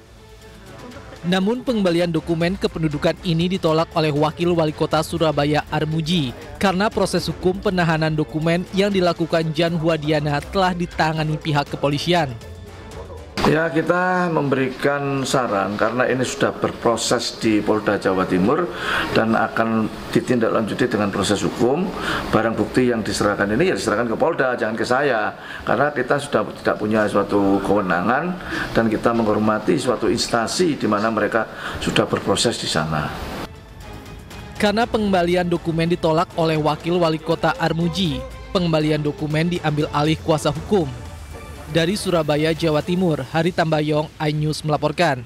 Namun pengembalian dokumen kependudukan ini ditolak oleh Wakil Wali Kota Surabaya Armuji karena proses hukum penahanan dokumen yang dilakukan Jan Huadiana telah ditangani pihak kepolisian. Ya, kita memberikan saran karena ini sudah berproses di Polda Jawa Timur dan akan ditindaklanjuti dengan proses hukum. Barang bukti yang diserahkan ini ya diserahkan ke Polda, jangan ke saya. Karena kita sudah tidak punya suatu kewenangan dan kita menghormati suatu instansi di mana mereka sudah berproses di sana. Karena pengembalian dokumen ditolak oleh Wakil Wali Kota Armuji, pengembalian dokumen diambil alih kuasa hukum. Dari Surabaya, Jawa Timur, Hari Tambayong, iNews melaporkan.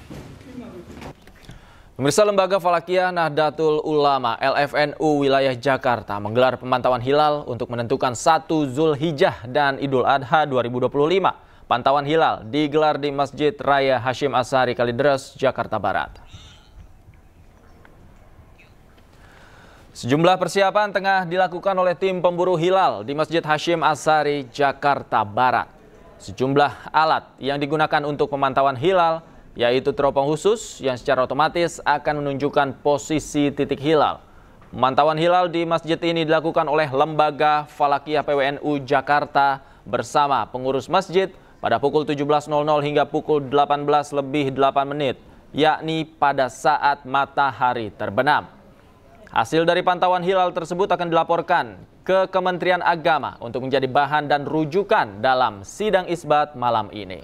Pemirsa, Lembaga Falakiyah Nahdlatul Ulama LFNU wilayah Jakarta menggelar pemantauan hilal untuk menentukan 1 Zulhijjah dan Idul Adha 2025. Pantauan hilal digelar di Masjid Raya Hashim Ashari Kalideres, Jakarta Barat. Sejumlah persiapan tengah dilakukan oleh tim pemburu hilal di Masjid Hashim Ashari, Jakarta Barat. Sejumlah alat yang digunakan untuk pemantauan hilal, yaitu teropong khusus yang secara otomatis akan menunjukkan posisi titik hilal. Pemantauan hilal di masjid ini dilakukan oleh Lembaga Falakiyah PWNU Jakarta bersama pengurus masjid pada pukul 17.00 hingga pukul 18:08, yakni pada saat matahari terbenam. Hasil dari pantauan hilal tersebut akan dilaporkan ke Kementerian Agama untuk menjadi bahan dan rujukan dalam sidang isbat malam ini.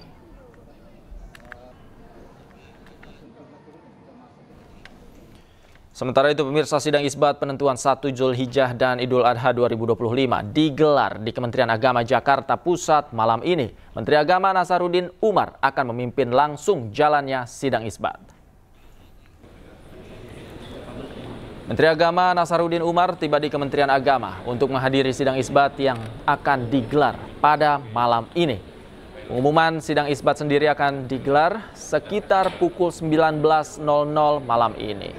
Sementara itu, pemirsa, sidang isbat penentuan 1 Zulhijjah dan Idul Adha 2025 digelar di Kementerian Agama Jakarta Pusat malam ini. Menteri Agama Nasaruddin Umar akan memimpin langsung jalannya sidang isbat. Menteri Agama Nasaruddin Umar tiba di Kementerian Agama untuk menghadiri sidang isbat yang akan digelar pada malam ini. Pengumuman sidang isbat sendiri akan digelar sekitar pukul 19.00 malam ini.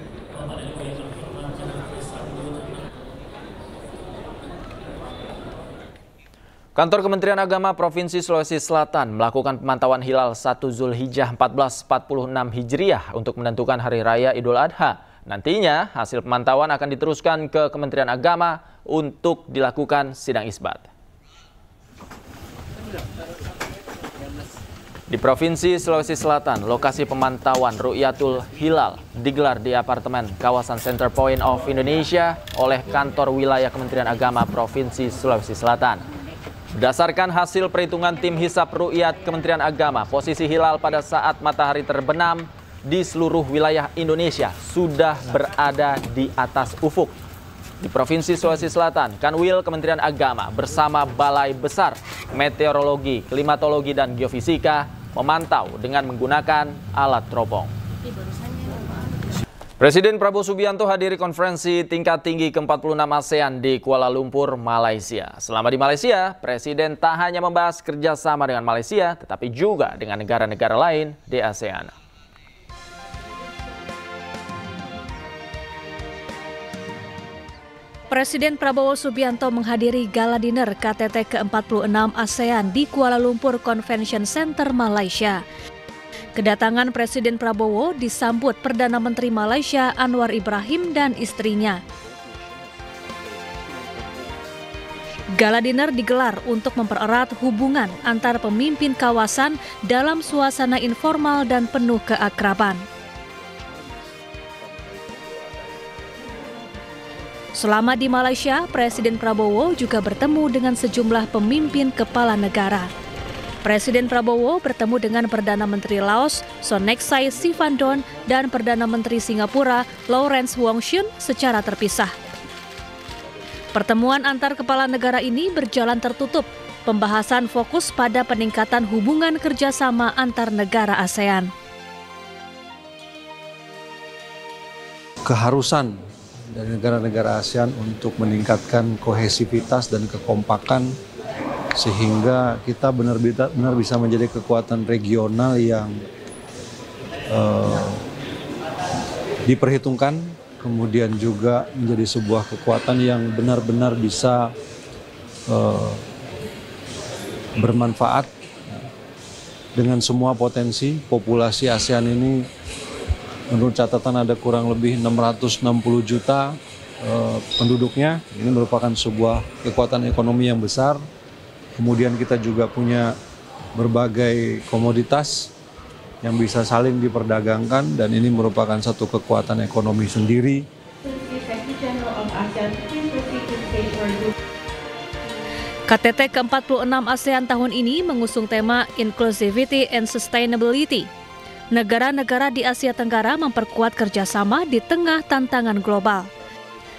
Kantor Kementerian Agama Provinsi Sulawesi Selatan melakukan pemantauan hilal 1 Zulhijjah 1446 Hijriah untuk menentukan Hari Raya Idul Adha. Nantinya hasil pemantauan akan diteruskan ke Kementerian Agama untuk dilakukan sidang isbat. Di Provinsi Sulawesi Selatan, lokasi pemantauan Ru'yatul Hilal digelar di apartemen kawasan Center Point of Indonesia oleh kantor wilayah Kementerian Agama Provinsi Sulawesi Selatan. Berdasarkan hasil perhitungan tim hisap Ru'yat Kementerian Agama, posisi hilal pada saat matahari terbenam di seluruh wilayah Indonesia sudah berada di atas ufuk. Di Provinsi Sulawesi Selatan, Kanwil Kementerian Agama bersama Balai Besar Meteorologi, Klimatologi, dan Geofisika memantau dengan menggunakan alat teropong. Presiden Prabowo Subianto hadiri konferensi tingkat tinggi ke-46 ASEAN di Kuala Lumpur, Malaysia. Selama di Malaysia, Presiden tak hanya membahas kerjasama dengan Malaysia, tetapi juga dengan negara-negara lain di ASEAN. Presiden Prabowo Subianto menghadiri gala dinner KTT ke-46 ASEAN di Kuala Lumpur Convention Center, Malaysia. Kedatangan Presiden Prabowo disambut Perdana Menteri Malaysia Anwar Ibrahim dan istrinya. Gala dinner digelar untuk mempererat hubungan antar pemimpin kawasan dalam suasana informal dan penuh keakraban. Selama di Malaysia, Presiden Prabowo juga bertemu dengan sejumlah pemimpin kepala negara. Presiden Prabowo bertemu dengan Perdana Menteri Laos, Sonexai Sivandon, dan Perdana Menteri Singapura, Lawrence Wong Shyun secara terpisah. Pertemuan antar kepala negara ini berjalan tertutup. Pembahasan fokus pada peningkatan hubungan kerjasama antar negara ASEAN. Keharusan dari negara-negara ASEAN untuk meningkatkan kohesivitas dan kekompakan sehingga kita benar bisa menjadi kekuatan regional yang diperhitungkan, kemudian juga menjadi sebuah kekuatan yang benar-benar bisa bermanfaat dengan semua potensi. Populasi ASEAN ini menurut catatan ada kurang lebih 660 juta penduduknya. Ini merupakan sebuah kekuatan ekonomi yang besar. Kemudian kita juga punya berbagai komoditas yang bisa saling diperdagangkan dan ini merupakan satu kekuatan ekonomi sendiri. KTT ke-46 ASEAN tahun ini mengusung tema Inclusivity and Sustainability. Negara-negara di Asia Tenggara memperkuat kerjasama di tengah tantangan global.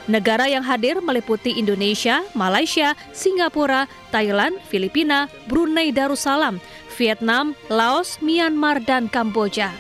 Negara yang hadir meliputi Indonesia, Malaysia, Singapura, Thailand, Filipina, Brunei Darussalam, Vietnam, Laos, Myanmar, dan Kamboja.